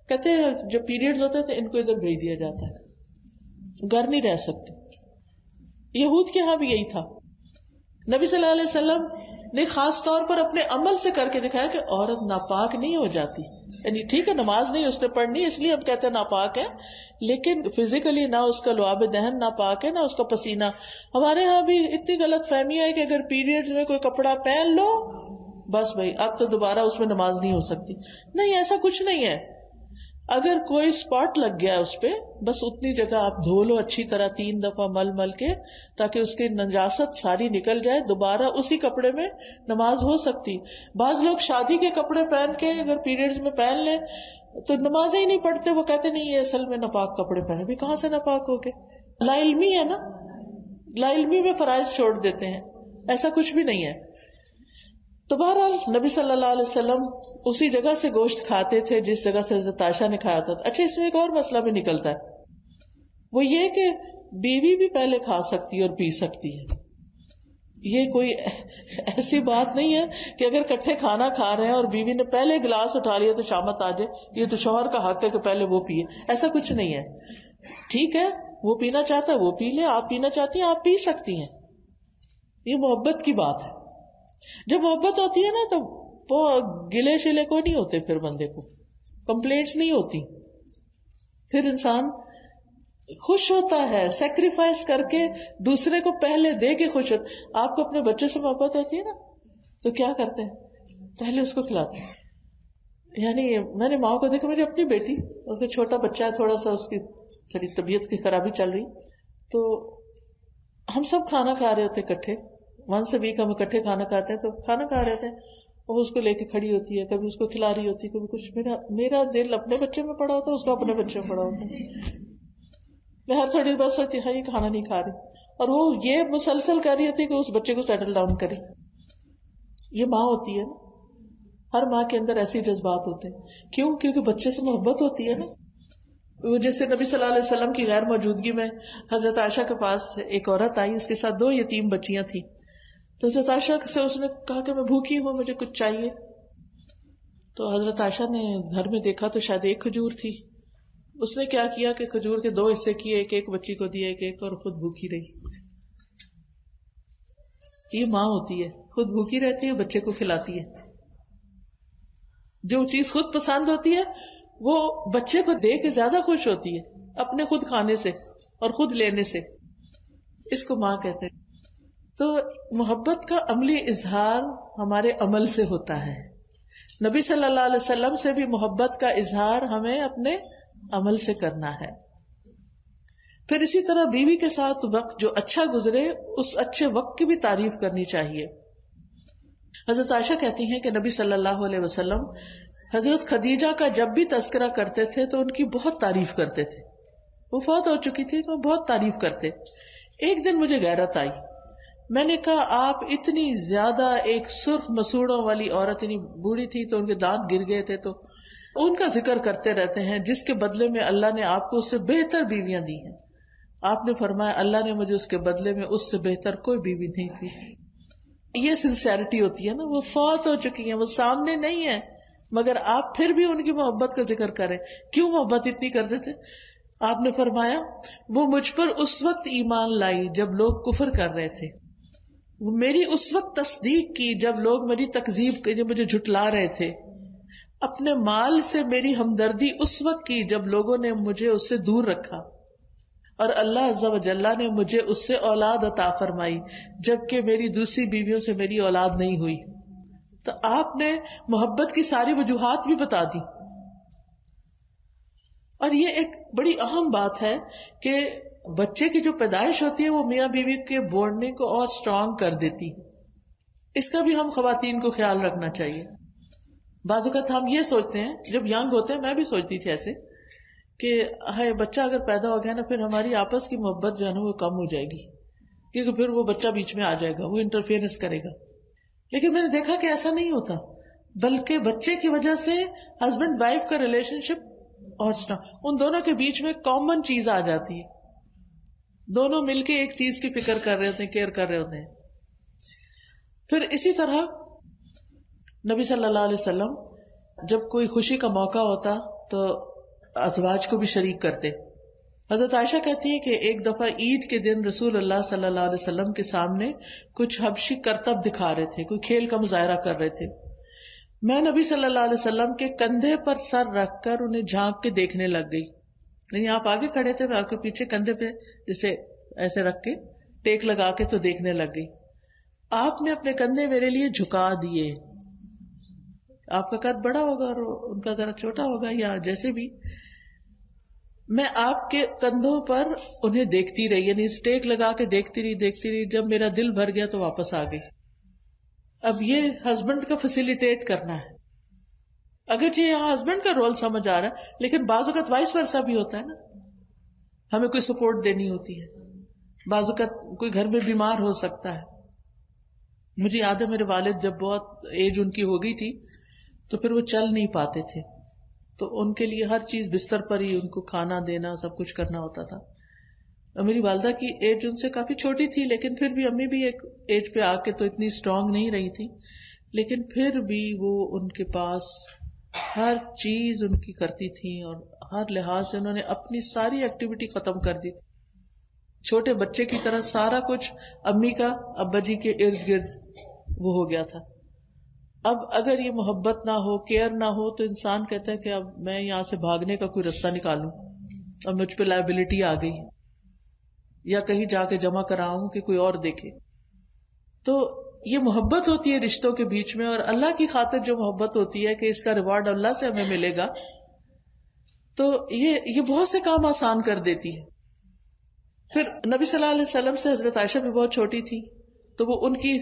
کہتے ہیں جب پیریڈز ہوتے تھے ان کو ادھر بھیج دیا جاتا ہے، گھر نہیں رہ سکتے. یہود کے یہاں بھی یہی تھا. نبی صلی اللہ علیہ وسلم نے خاص طور پر اپنے عمل سے کر کے دکھایا کہ عورت ناپاک نہیں ہو جاتی. یعنی ٹھیک ہے نماز نہیں اس نے پڑھنی اس لیے ہم کہتے ہیں ناپاک ہے، لیکن فزیکلی نہ اس کا لعاب دہن ناپاک ہے نہ اس کا پسینہ. ہمارے ہاں بھی اتنی غلط فہمی ہے کہ اگر پیریڈز میں کوئی کپڑا پہن لو بس بھائی اب تو دوبارہ اس میں نماز نہیں ہو سکتی. نہیں، ایسا کچھ نہیں ہے. اگر کوئی اسپاٹ لگ گیا اس پہ بس اتنی جگہ آپ دھو لو اچھی طرح 3 دفعہ مل کے تاکہ اس کی نجاست ساری نکل جائے، دوبارہ اسی کپڑے میں نماز ہو سکتی. بعض لوگ شادی کے کپڑے پہن کے اگر پیریڈز میں پہن لیں تو نماز ہی نہیں پڑھتے، وہ کہتے نہیں یہ اصل میں ناپاک کپڑے پہنے. بھی کہاں سے ناپاک ہو گئے؟ لا علمی ہے نا، لا علمی میں فرائض چھوڑ دیتے ہیں. ایسا کچھ بھی نہیں ہے. تو بہرحال نبی صلی اللہ علیہ وسلم اسی جگہ سے گوشت کھاتے تھے جس جگہ سے حضرت عائشہ نے کھایا تھا. اچھا اس میں ایک اور مسئلہ بھی نکلتا ہے، وہ یہ کہ بیوی بھی پہلے کھا سکتی ہے اور پی سکتی ہے. یہ کوئی ایسی بات نہیں ہے کہ اگر کٹھے کھانا کھا رہے ہیں اور بیوی نے پہلے گلاس اٹھا لیا تو شامت آ جائے یہ تو شوہر کا حق ہے کہ پہلے وہ پیے. ایسا کچھ نہیں ہے. ٹھیک ہے وہ پینا چاہتا ہے وہ پی لے، آپ پینا چاہتی ہیں آپ پی سکتی ہیں. یہ محبت کی بات ہے. جب محبت ہوتی ہے نا تو وہ گلے شلے کو نہیں ہوتے، پھر بندے کو کمپلینٹس نہیں ہوتی، پھر انسان خوش ہوتا ہے، سیکریفائس کر کے دوسرے کو پہلے دے کے خوش ہوتا. آپ کو اپنے بچے سے محبت ہوتی ہے نا تو کیا کرتے ہیں؟ پہلے اس کو کھلاتے ہیں. یعنی میں نے ماں کو دیکھا، میری اپنی بیٹی، اس کا چھوٹا بچہ ہے، تھوڑا سا اس کی تھوڑی طبیعت کی خرابی چل رہی، تو ہم سب کھانا کھا رہے ہوتے اکٹھے، 1 ویک ہم اکٹھے کھانا کھاتے ہیں، تو کھانا کھا رہے تھے وہ اس کو لے کے کھڑی ہوتی ہے، کبھی اس کو کھلا رہی ہوتی ہے، کبھی کچھ. میرا دل اپنے بچے میں پڑا ہوتا ہے، اس کو اپنے بچے میں پڑا ہوتا ہے. میں ہر تھوڑی بس ہوتی ہے یہ کھانا نہیں کھا رہی، اور وہ یہ مسلسل کر رہی ہوتی ہے کہ اس بچے کو سیٹل ڈاؤن کرے. یہ ماں ہوتی ہے نا، ہر ماں کے اندر ایسے جذبات ہوتے ہیں. کیوں؟ کیونکہ بچے سے محبت ہوتی ہے نا. وہ جیسے نبی صلی اللہ علیہ وسلم کی غیر موجودگی میں حضرت عائشہ کے پاس ایک عورت آئی، اس کے ساتھ 2 یتیم بچیاں تھیں. تو حضرت عائشہ سے اس نے کہا کہ میں بھوکی ہوں، مجھے کچھ چاہیے. تو حضرت عائشہ نے گھر میں دیکھا تو شاید ایک کھجور تھی. اس نے کیا کیا کہ کھجور کے 2 حصے کیے، ایک بچی کو دیا، ایک اور خود بھوکی رہی. یہ ماں ہوتی ہے، خود بھوکی رہتی ہے، بچے کو کھلاتی ہے. جو چیز خود پسند ہوتی ہے وہ بچے کو دے کے زیادہ خوش ہوتی ہے اپنے خود کھانے سے اور خود لینے سے. اس کو ماں کہتے ہیں. تو محبت کا عملی اظہار ہمارے عمل سے ہوتا ہے. نبی صلی اللہ علیہ وسلم سے بھی محبت کا اظہار ہمیں اپنے عمل سے کرنا ہے. پھر اسی طرح بیوی کے ساتھ وقت جو اچھا گزرے اس اچھے وقت کی بھی تعریف کرنی چاہیے. حضرت عائشہ کہتی ہیں کہ نبی صلی اللہ علیہ وسلم حضرت خدیجہ کا جب بھی تذکرہ کرتے تھے تو ان کی بہت تعریف کرتے تھے. وہ فوت ہو چکی تھی تو بہت تعریف کرتے. ایک دن مجھے غیرت آئی، میں نے کہا آپ اتنی زیادہ ایک سرخ مسوڑوں والی عورت، یعنی بوڑھی تھی تو ان کے دانت گر گئے تھے، تو ان کا ذکر کرتے رہتے ہیں جس کے بدلے میں اللہ نے آپ کو اس سے بہتر بیویاں دی ہیں. آپ نے فرمایا اللہ نے مجھے اس کے بدلے میں اس سے بہتر کوئی بیوی نہیں دی. یہ سنسیئرٹی ہوتی ہے نا. وہ فوت ہو چکی ہیں، وہ سامنے نہیں ہے، مگر آپ پھر بھی ان کی محبت کا ذکر کریں. کیوں محبت اتنی کرتے تھے؟ آپ نے فرمایا وہ مجھ پر اس وقت ایمان لائی جب لوگ کفر کر رہے تھے، وہ میری اس وقت تصدیق کی جب لوگ میری تکذیب کے لیے مجھے جھٹلا رہے تھے. اپنے مال سے میری ہمدردی اس وقت کی جب لوگوں نے مجھے اس سے دور رکھا، اور اللہ عز و جل نے مجھے اس سے اولاد عطا فرمائی جبکہ میری دوسری بیویوں سے میری اولاد نہیں ہوئی. تو آپ نے محبت کی ساری وجوہات بھی بتا دی. اور یہ ایک بڑی اہم بات ہے کہ بچے کی جو پیدائش ہوتی ہے وہ میاں بیوی کے بانڈنگ کو اور اسٹرانگ کر دیتی. اس کا بھی ہم خواتین کو خیال رکھنا چاہیے. بعض اوقات ہم یہ سوچتے ہیں، جب ینگ ہوتے ہیں میں بھی سوچتی تھی ایسے کہ ہے بچہ اگر پیدا ہو گیا نا پھر ہماری آپس کی محبت جو ہے نا وہ کم ہو جائے گی، کیونکہ پھر وہ بچہ بیچ میں آ جائے گا، وہ انٹرفیئرنس کرے گا. لیکن میں نے دیکھا کہ ایسا نہیں ہوتا، بلکہ بچے کی وجہ سے ہسبینڈ وائف کا ریلیشن شپ اور ان دونوں کے بیچ میں کامن چیز آ جاتی ہے. دونوں مل کے ایک چیز کی فکر کر رہے ہوتے ہیں، کیئر کر رہے ہوتے ہیں. پھر اسی طرح نبی صلی اللہ علیہ وسلم جب کوئی خوشی کا موقع ہوتا تو ازواج کو بھی شریک کرتے. حضرت عائشہ کہتی ہے کہ ایک دفعہ عید کے دن رسول اللہ صلی اللہ علیہ وسلم کے سامنے کچھ حبشی کرتب دکھا رہے تھے، کوئی کھیل کا مظاہرہ کر رہے تھے. میں نبی صلی اللہ علیہ وسلم کے کندھے پر سر رکھ کر انہیں جھانک کے دیکھنے لگ گئی. یعنی آپ آگے کھڑے تھے، میں آپ کے پیچھے کندھے پہ جیسے ایسے رکھ کے ٹیک لگا کے تو دیکھنے لگ گئی. آپ نے اپنے کندھے میرے لیے جھکا دیے. آپ کا قد بڑا ہوگا اور ان کا ذرا چھوٹا ہوگا یا جیسے بھی، میں آپ کے کندھوں پر انہیں دیکھتی رہی، یعنی اسٹیک لگا کے دیکھتی رہی. جب میرا دل بھر گیا تو واپس آ گئی. اب یہ ہسبینڈ کا فیسیلیٹیٹ کرنا ہے. اگرچہ یہاں ہسبینڈ کا رول سمجھ آ رہا ہے، لیکن بعض اوقات وائس ورثا بھی ہوتا ہے نا، ہمیں کوئی سپورٹ دینی ہوتی ہے. بعض اوقات کوئی گھر میں بیمار ہو سکتا ہے. مجھے یاد ہے میرے والد جب بہت ایج ان کی ہو گئی تھی تو پھر وہ چل نہیں پاتے تھے، تو ان کے لیے ہر چیز بستر پر ہی ان کو کھانا دینا سب کچھ کرنا ہوتا تھا. میری والدہ کی ایج ان سے کافی چھوٹی تھی، لیکن پھر بھی امی بھی ایک ایج پہ آ کے تو اتنی اسٹرانگ نہیں رہی تھی، لیکن پھر بھی وہ ان کے پاس ہر چیز ان کی کرتی تھی اور ہر لحاظ سے انہوں نے اپنی ساری ایکٹیویٹی ختم کر دی تھی. چھوٹے بچے کی طرح سارا کچھ امی کا ابا جی کے ارد گرد وہ ہو گیا تھا. اب اگر یہ محبت نہ ہو، کیئر نہ ہو، تو انسان کہتا ہے کہ اب میں یہاں سے بھاگنے کا کوئی رستہ نکالوں، اب مجھ پہ لائبلٹی آ گئی، یا کہیں جا کے جمع کراؤں کہ کوئی اور دیکھے. تو یہ محبت ہوتی ہے رشتوں کے بیچ میں، اور اللہ کی خاطر جو محبت ہوتی ہے کہ اس کا ریوارڈ اللہ سے ہمیں ملے گا، تو یہ بہت سے کام آسان کر دیتی ہے. پھر نبی صلی اللہ علیہ وسلم سے حضرت عائشہ بھی بہت چھوٹی تھی تو وہ ان کی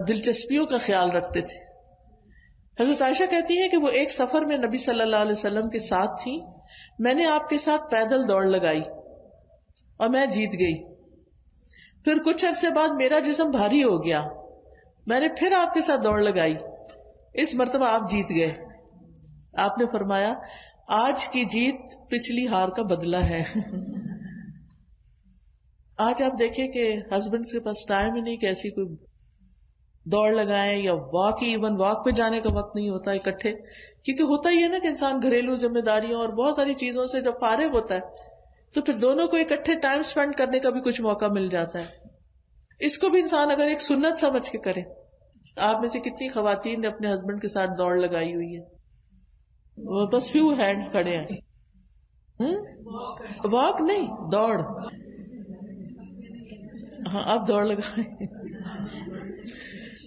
دلچسپیوں کا خیال رکھتے تھے. حضرت عائشہ کہتی ہے کہ وہ ایک سفر میں نبی صلی اللہ علیہ وسلم کے ساتھ تھی. میں نے آپ کے ساتھ پیدل دوڑ لگائی اور میں جیت گئی. پھر کچھ عرصے بعد میرا جسم بھاری ہو گیا، میں نے پھر آپ کے ساتھ دوڑ لگائی، اس مرتبہ آپ جیت گئے. آپ نے فرمایا آج کی جیت پچھلی ہار کا بدلہ ہے. آج آپ دیکھیں کہ ہسبینڈ کے پاس ٹائم ہی نہیں کہ ایسی کوئی دوڑ لگائیں یا واک، ایون واک پہ جانے کا وقت نہیں ہوتا اکٹھے، کیونکہ ہوتا ہی ہے نا کہ انسان گھریلو ذمہ داریوں اور بہت ساری چیزوں سے جب فارغ ہوتا ہے تو پھر دونوں کو اکٹھے ٹائم سپینڈ کرنے کا بھی کچھ موقع مل جاتا ہے. اس کو بھی انسان اگر ایک سنت سمجھ کے کرے. آپ میں سے کتنی خواتین نے اپنے ہسبینڈ کے ساتھ دوڑ لگائی ہوئی ہے؟ وہ بس فیو ہینڈز کھڑے ہیں. واک نہیں، دوڑ. ہاں اب دوڑ لگائیں،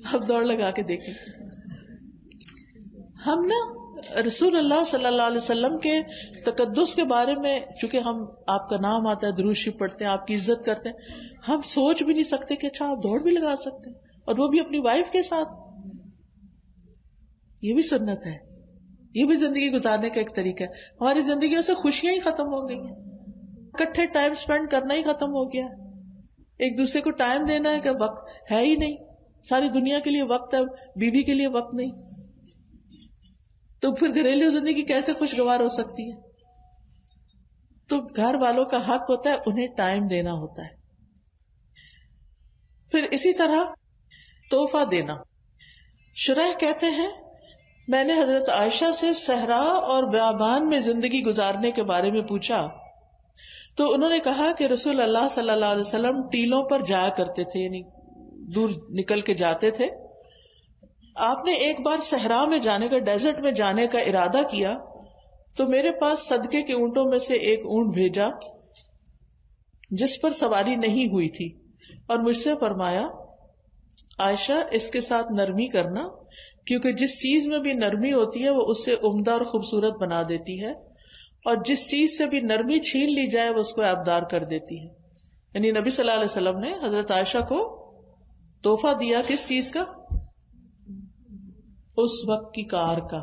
اب دوڑ لگا کے دیکھیں. ہم نا رسول اللہ صلی اللہ علیہ وسلم کے تقدس کے بارے میں، چونکہ ہم آپ کا نام آتا ہے، درود شریف پڑھتے ہیں، آپ کی عزت کرتے ہیں، ہم سوچ بھی نہیں سکتے کہ اچھا آپ دوڑ بھی لگا سکتے ہیں، اور وہ بھی اپنی وائف کے ساتھ. یہ بھی سنت ہے، یہ بھی زندگی گزارنے کا ایک طریقہ ہے. ہماری زندگیوں سے خوشیاں ہی ختم ہو گئی ہیں، اکٹھے ٹائم سپینڈ کرنا ہی ختم ہو گیا. ایک دوسرے کو ٹائم دینا ہے کہ وقت ہے ہی نہیں. ساری دنیا کے لیے وقت ہے، بیوی کے لیے وقت نہیں، تو پھر گھریلو زندگی کیسے خوشگوار ہو سکتی ہے؟ تو گھر والوں کا حق ہوتا ہے انہیں ٹائم دینا ہوتا ہے. پھر اسی طرح تحفہ دینا. شریح کہتے ہیں میں نے حضرت عائشہ سے صحرا اور بیابان میں زندگی گزارنے کے بارے میں پوچھا تو انہوں نے کہا کہ رسول اللہ صلی اللہ علیہ وسلم ٹیلوں پر جایا کرتے تھے، یعنی دور نکل کے جاتے تھے. آپ نے ایک بار صحرا میں جانے کا، ڈیزرٹ میں جانے کا ارادہ کیا تو میرے پاس صدقے کے اونٹوں میں سے ایک اونٹ بھیجا جس پر سواری نہیں ہوئی تھی، اور مجھ سے فرمایا عائشہ اس کے ساتھ نرمی کرنا، کیونکہ جس چیز میں بھی نرمی ہوتی ہے وہ اس سے عمدہ اور خوبصورت بنا دیتی ہے، اور جس چیز سے بھی نرمی چھین لی جائے وہ اس کو عیبدار کر دیتی ہے. یعنی نبی صلی اللہ علیہ وسلم نے حضرت عائشہ کو تحفہ دیا کس چیز کا؟ اس وقت کی کار کا،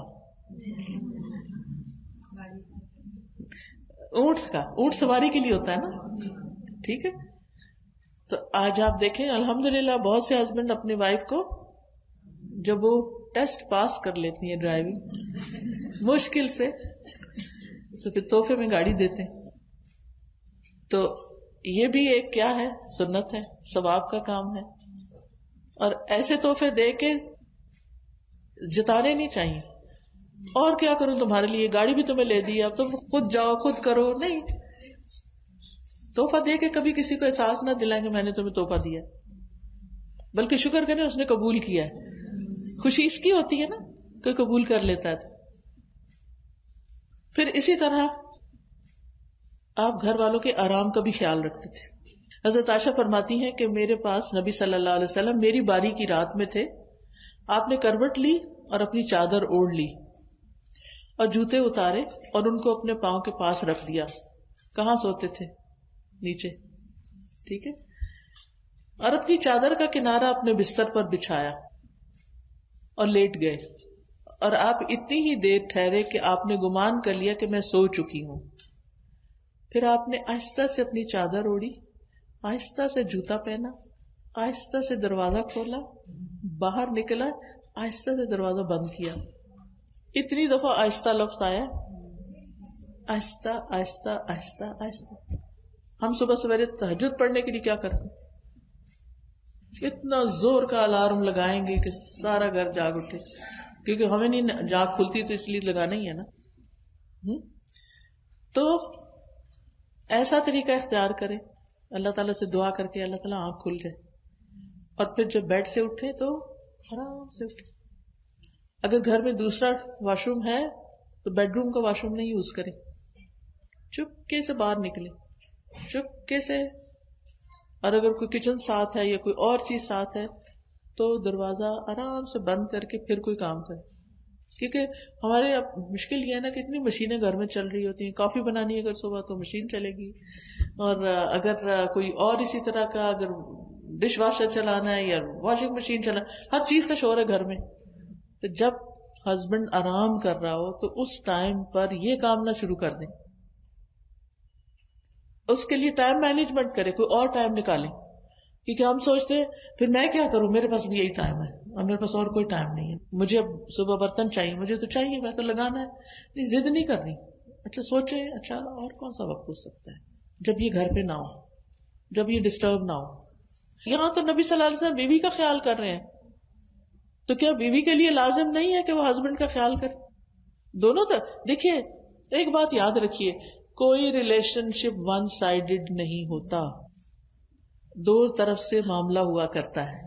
اونٹ کا. اونٹ سواری کے لیے ہوتا ہے نا، ٹھیک ہے. تو آج آپ دیکھیں الحمدللہ بہت سے ہسبینڈ اپنی وائف کو جب وہ ٹیسٹ پاس کر لیتی ہے ڈرائیونگ مشکل سے، تو پھر تحفے میں گاڑی دیتے ہیں. تو یہ بھی ایک کیا ہے، سنت ہے، ثواب کا کام ہے. اور ایسے تحفے دے کے جتانے نہیں چاہیے. اور کیا کروں تمہارے لیے، گاڑی بھی تمہیں لے دی، اب تم خود جاؤ خود کرو. نہیں، تحفہ دے کے کبھی کسی کو احساس نہ دلائیں کہ میں نے تمہیں تحفہ دیا، بلکہ شکر کریں اس نے قبول کیا ہے. خوشی اس کی ہوتی ہے نا، کوئی قبول کر لیتا ہے. پھر اسی طرح آپ گھر والوں کے آرام کا بھی خیال رکھتے تھے. حضرت عائشہ فرماتی ہیں کہ میرے پاس نبی صلی اللہ علیہ وسلم میری باری کی رات میں تھے. آپ نے کروٹ لی اور اپنی چادر اوڑھ لی اور جوتے اتارے اور ان کو اپنے پاؤں کے پاس رکھ دیا. کہاں سوتے تھے؟ نیچے، ٹھیک ہے. اور اپنی چادر کا کنارہ اپنے بستر پر بچھایا اور لیٹ گئے. اور آپ اتنی ہی دیر ٹھہرے کہ آپ نے گمان کر لیا کہ میں سو چکی ہوں. پھر آپ نے آہستہ سے اپنی چادر اوڑھی، آہستہ سے جوتا پہنا، آہستہ سے دروازہ کھولا، باہر نکلا، آہستہ سے دروازہ بند کیا. اتنی دفعہ آہستہ لفظ آیا، آہستہ آہستہ آہستہ آہستہ. ہم صبح سویرے تہجد پڑھنے کے لیے کیا کرتے ہیں؟ اتنا زور کا الارم لگائیں گے کہ سارا گھر جاگ اٹھے، کیونکہ ہمیں نہیں جاگ کھلتی تو اس لیے لگانا ہی ہے نا. تو ایسا طریقہ اختیار کرے، اللہ تعالیٰ سے دعا کر کے اللہ تعالیٰ آنکھ کھل جائے. اور پھر جب بیڈ سے اٹھے تو آرام سے اٹھے. اگر گھر میں دوسرا واش روم ہے تو بیڈ روم کا واش روم نہیں یوز کرے، چپکے سے باہر نکلے، چپکے سے. اور اگر کوئی کچن ساتھ ہے یا کوئی اور چیز ساتھ ہے تو دروازہ آرام سے بند کر کے پھر کوئی کام کرے. کیونکہ ہمارے اب مشکل یہ ہے نا کہ اتنی مشینیں گھر میں چل رہی ہوتی ہیں. کافی بنانی ہے اگر صبح تو مشین چلے گی، اور اگر کوئی اور اسی طرح کا اگر ڈش واشر چلانا ہے یا واشنگ مشین چلانا، ہر چیز کا شور ہے گھر میں. تو جب ہسبینڈ آرام کر رہا ہو تو اس ٹائم پر یہ کام نہ شروع کر دیں. اس کے لیے ٹائم مینجمنٹ کرے، کوئی اور ٹائم نکالیں. کیونکہ ہم سوچتے ہیں پھر میں کیا کروں، میرے پاس بھی یہی ٹائم ہے اور میرے پاس اور کوئی ٹائم نہیں ہے، مجھے اب صبح برتن چاہیے، مجھے تو چاہیے، میں تو لگانا ہے. ضد نہیں کرنی. اچھا سوچیں، اچھا اور کون سا وقت ہو سکتا ہے جب یہ گھر پہ نہ ہو، جب یہ ڈسٹرب نہ ہو. یہاں تو نبی صلی اللہ علیہ وسلم بیوی کا خیال کر رہے ہیں، تو کیا بیوی کے لیے لازم نہیں ہے کہ وہ ہسبینڈ کا خیال کرے؟ دونوں دیکھیے ایک بات یاد رکھیے، کوئی ریلیشن شپ ون سائیڈڈ نہیں ہوتا، دو طرف سے معاملہ ہوا کرتا ہے.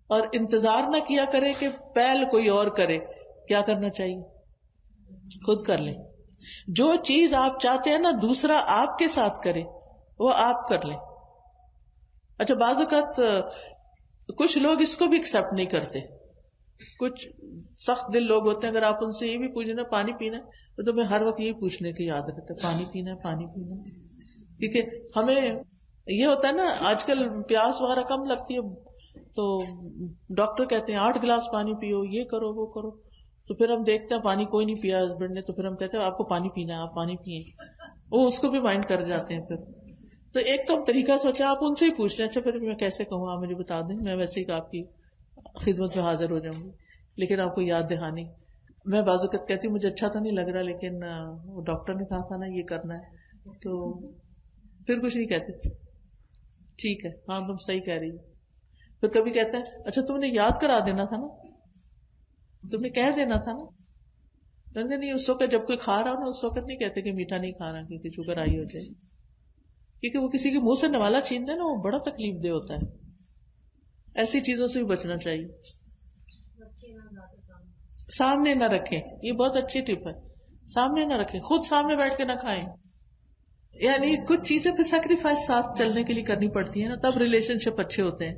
اور انتظار نہ کیا کرے کہ پہل کوئی اور کرے. کیا کرنا چاہیے؟ خود کر لیں. جو چیز آپ چاہتے ہیں نا دوسرا آپ کے ساتھ کرے، وہ آپ کر لیں. اچھا بعض اوقات کچھ لوگ اس کو بھی ایکسپٹ نہیں کرتے. کچھ سخت دل لوگ ہوتے ہیں، اگر آپ ان سے یہ بھی پوچھنا پانی پینا تو تمہیں ہر وقت یہ پوچھنے کی یاد رہتا ہے، پانی پینا ہے پانی پینا. کیونکہ ہمیں یہ ہوتا ہے نا آج کل پیاس وغیرہ کم لگتی ہے تو ڈاکٹر کہتے ہیں 8 گلاس پانی پیو، یہ کرو وہ کرو. تو پھر ہم دیکھتے ہیں پانی کوئی نہیں پیا ہسبینڈ نے، تو پھر ہم کہتے ہیں آپ کو پانی پینا ہے، آپ پانی پیئیں. وہ اس کو بھی مائنڈ کر جاتے ہیں. پھر تو ایک تو ہم طریقہ سوچا آپ ان سے ہی پوچھ لیں، اچھا پھر میں کیسے کہوں، آپ مجھے بتا دیں، میں ویسے ہی آپ کی خدمت میں حاضر ہو جاؤں گی. لیکن آپ کو یاد دہانی، میں بعض اوقات کہتی ہوں مجھے اچھا تو نہیں لگ رہا لیکن وہ ڈاکٹر نے کہا تھا نا یہ کرنا ہے، تو پھر کچھ نہیں کہتے، ٹھیک ہے ہاں تم صحیح کہہ رہی ہو. پھر کبھی کہتا ہے اچھا تم نے یاد کرا دینا تھا نا، تم نے کہہ دینا تھا نا. نہیں اس وقت جب کوئی کھا رہا ہو نا اس وقت نہیں کہتے کہ میٹھا نہیں کھانا کیونکہ شوگر آئی ہو جائے، کیونکہ وہ کسی کے منہ سے نوالا چھین دے نا وہ بڑا تکلیف دہ ہوتا ہے. ایسی چیزوں سے بھی بچنا چاہیے. سامنے نہ رکھیں، یہ بہت اچھی ٹپ ہے. سامنے نہ رکھیں، خود سامنے بیٹھ کے نہ کھائیں. یعنی کچھ چیزیں پھر سیکریفائس ساتھ چلنے کے لیے کرنی پڑتی ہیں نا، تب ریلیشن شپ اچھے ہوتے ہیں.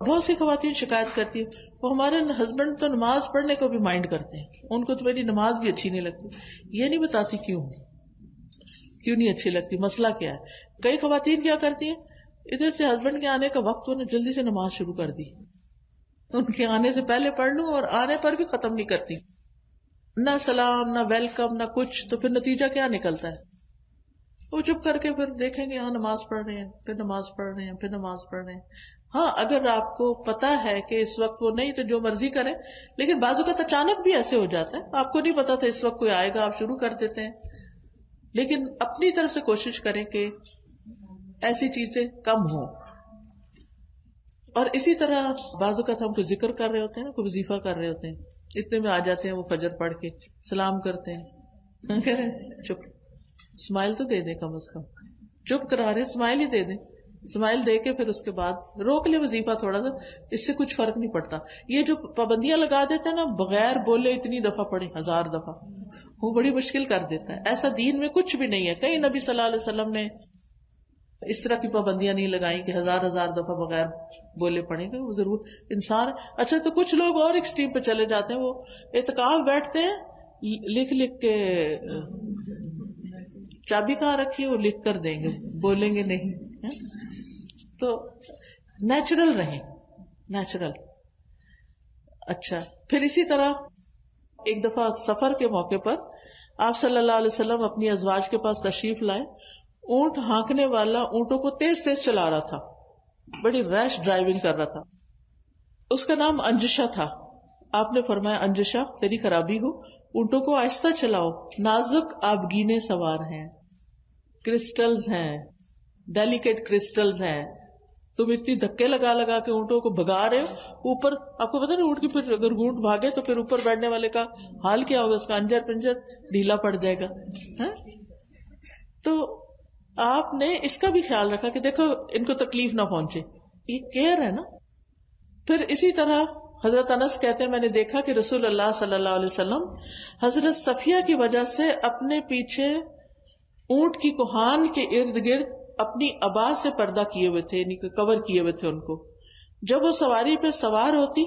بہت سی خواتین شکایت کرتی ہیں وہ ہمارے ہسبینڈ تو نماز پڑھنے کو بھی مائنڈ کرتے ہیں، ان کو تو میری نماز بھی اچھی نہیں لگتی. یہ نہیں بتاتی کیوں نہیں اچھی لگتی، مسئلہ کیا ہے. کئی خواتین کیا کرتی ہیں، ادھر سے ہسبینڈ کے آنے کا وقت انہیں جلدی سے نماز شروع کر دی، ان کے آنے سے پہلے پڑھ لوں، اور آنے پر بھی ختم نہیں کرتی. نہ سلام، نہ ویلکم، نہ کچھ. تو پھر نتیجہ کیا نکلتا ہے؟ وہ چپ کر کے پھر دیکھیں گے ہاں نماز پڑھ رہے ہیں، پھر نماز پڑھ رہے ہیں، پھر نماز پڑھ رہے ہیں. ہاں اگر آپ کو پتا ہے کہ اس وقت وہ نہیں تو جو مرضی کریں، لیکن بعض اوقات اچانک بھی ایسے ہو جاتا ہے، آپ کو نہیں پتا تھا اس وقت کوئی آئے گا، آپ شروع کر دیتے ہیں. لیکن اپنی طرف سے کوشش کریں کہ ایسی چیزیں کم ہوں. اور اسی طرح بعض اوقات ہم کوئی ذکر کر رہے ہوتے ہیں نا، کوئی وظیفہ کر رہے ہوتے ہیں، اتنے میں آ جاتے ہیں وہ فجر پڑھ کے سلام کرتے ہیں، کہہ رہے چپ، اسمائل تو دے دیں کم از کم. چپ کرا رہے اسمائل ہی دے دیں، اسمائل دے کے پھر اس کے بعد روک لے وظیفہ تھوڑا سا، اس سے کچھ فرق نہیں پڑتا. یہ جو پابندیاں لگا دیتے ہیں نا، بغیر بولے اتنی دفعہ پڑھی 1000 دفعہ، وہ بڑی مشکل کر دیتا ہے. ایسا دین میں کچھ بھی نہیں ہے. کہیں نبی صلی اللہ علیہ وسلم نے اس طرح کی پابندیاں نہیں لگائیں کہ 1000 دفعہ بغیر بولے پڑھیں گے. وہ ضرور انسان. اچھا تو کچھ لوگ اور ایکسٹریم پہ چلے جاتے ہیں، وہ اعتکاف بیٹھتے ہیں، لکھ کے چابی کہاں رکھی ہے وہ لکھ کر دیں گے، بولیں گے نہیں. تو نیچرل رہیں، نیچرل. اچھا پھر اسی طرح ایک دفعہ سفر کے موقع پر آپ صلی اللہ علیہ وسلم اپنی ازواج کے پاس تشریف لائے. اونٹ ہانکنے والا اونٹوں کو تیز تیز چلا رہا تھا، بڑی ریش ڈرائیونگ کر رہا تھا. اس کا نام انجشا تھا. آپ نے فرمایا انجشا تیری خرابی ہو، اونٹوں کو آہستہ چلاؤ، نازک آبگینے سوار ہیں، کرسٹلز ہیں، ڈیلیکیٹ کرسٹلز ہیں. تم اتنی دھکے لگا لگا کے اونٹوں کو بھگا رہے ہو. اوپر آپ کو پتا نا اونٹ کی پھر اگر اونٹ بھاگے تو پھر اوپر بیٹھنے والے کا حال کیا ہوگا، اس کا انجر پنجر ڈھیلا پڑ جائے گا. تو آپ نے اس کا بھی خیال رکھا کہ دیکھو ان کو تکلیف نہ پہنچے، یہ کیئر ہے نا. پھر اسی طرح حضرت انس کہتے ہیں میں نے دیکھا کہ رسول اللہ صلی اللہ علیہ وسلم حضرت صفیہ کی وجہ سے اپنے پیچھے اونٹ کی کوہان کے ارد گرد اپنی عبا سے پردہ کیے ہوئے تھے، یعنی کہ کور کیے ہوئے تھے ان کو. جب وہ سواری پہ سوار ہوتی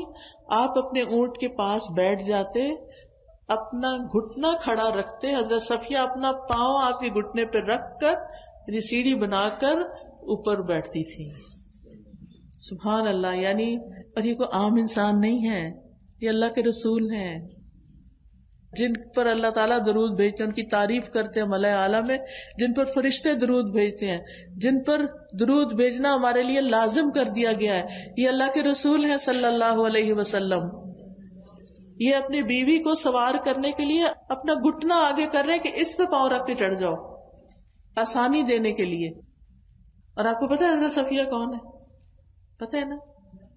آپ اپنے اونٹ کے پاس بیٹھ جاتے، اپنا گھٹنا کھڑا رکھتے، حضرت صفیہ اپنا پاؤں آپ کے گھٹنے پہ رکھ کر یعنی سیڑھی بنا کر اوپر بیٹھتی تھی. سبحان اللہ. یعنی اور یہ کوئی عام انسان نہیں ہے، یہ اللہ کے رسول ہیں جن پر اللہ تعالیٰ درود بھیجتے ہیں، ان کی تعریف کرتے ہیں ملائے اعلیٰ میں، جن پر فرشتے درود بھیجتے ہیں، جن پر درود بھیجنا ہمارے لیے لازم کر دیا گیا ہے. یہ اللہ کے رسول ہیں صلی اللہ علیہ وسلم. یہ اپنی بیوی کو سوار کرنے کے لیے اپنا گھٹنا آگے کر رہے ہیں کہ اس پہ پاؤں رکھ کے چڑھ جاؤ، آسانی دینے کے لیے. اور آپ کو پتا ہے حضرت صفیہ کون ہے؟ پتا ہے نا؟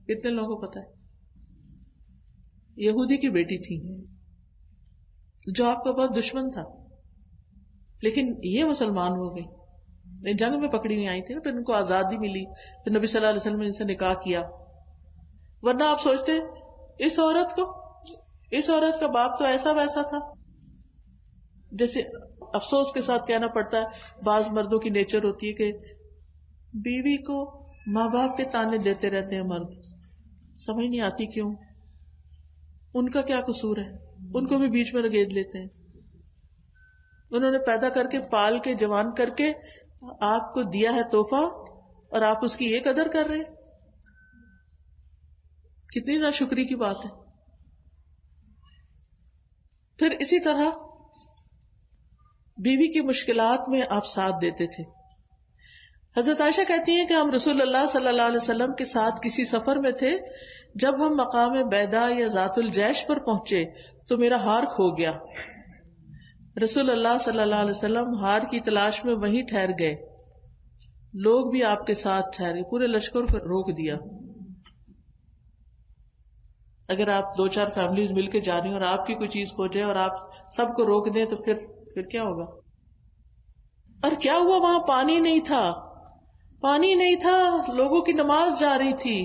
کتنے لوگوں کو پتا ہے؟ یہودی کی بیٹی تھی جو آپ کا بہت دشمن تھا، لیکن یہ مسلمان ہو گئی. جنگ میں پکڑی ہوئی آئی تھی نا، پھر ان کو آزادی ملی، پھر نبی صلی اللہ علیہ وسلم نے ان سے نکاح کیا. ورنہ آپ سوچتے اس عورت کا باپ تو ایسا ویسا تھا. جیسے افسوس کے ساتھ کہنا پڑتا ہے بعض مردوں کی نیچر ہوتی ہے کہ بیوی کو ماں باپ کے تانے دیتے رہتے ہیں مرد، سمجھ نہیں آتی کیوں، ان کا کیا قصور ہے، ان کو بھی بیچ میں رگید لیتے ہیں. انہوں نے پیدا کر کے پال کے جوان کر کے آپ کو دیا ہے تحفہ اور آپ اس کی یہ قدر کر رہے ہیں. کتنی ناشکری کی بات ہے. پھر اسی طرح بیوی کی مشکلات میں آپ ساتھ دیتے تھے. حضرت عائشہ کہتی ہیں کہ ہم رسول اللہ صلی اللہ علیہ وسلم کے ساتھ کسی سفر میں تھے، جب ہم مقام بیدا یا ذات الجیش پر پہنچے تو میرا ہار کھو گیا. رسول اللہ صلی اللہ علیہ وسلم ہار کی تلاش میں وہیں ٹھہر گئے، لوگ بھی آپ کے ساتھ ٹھہرے، پورے لشکر کو روک دیا. اگر آپ 2-4 فیملیز مل کے جا رہی ہیں اور آپ کی کوئی چیز کھو جائے اور آپ سب کو روک دیں تو پھر کیا ہوگا. اور کیا ہوا، وہاں پانی نہیں تھا، پانی نہیں تھا، لوگوں کی نماز جا رہی تھی.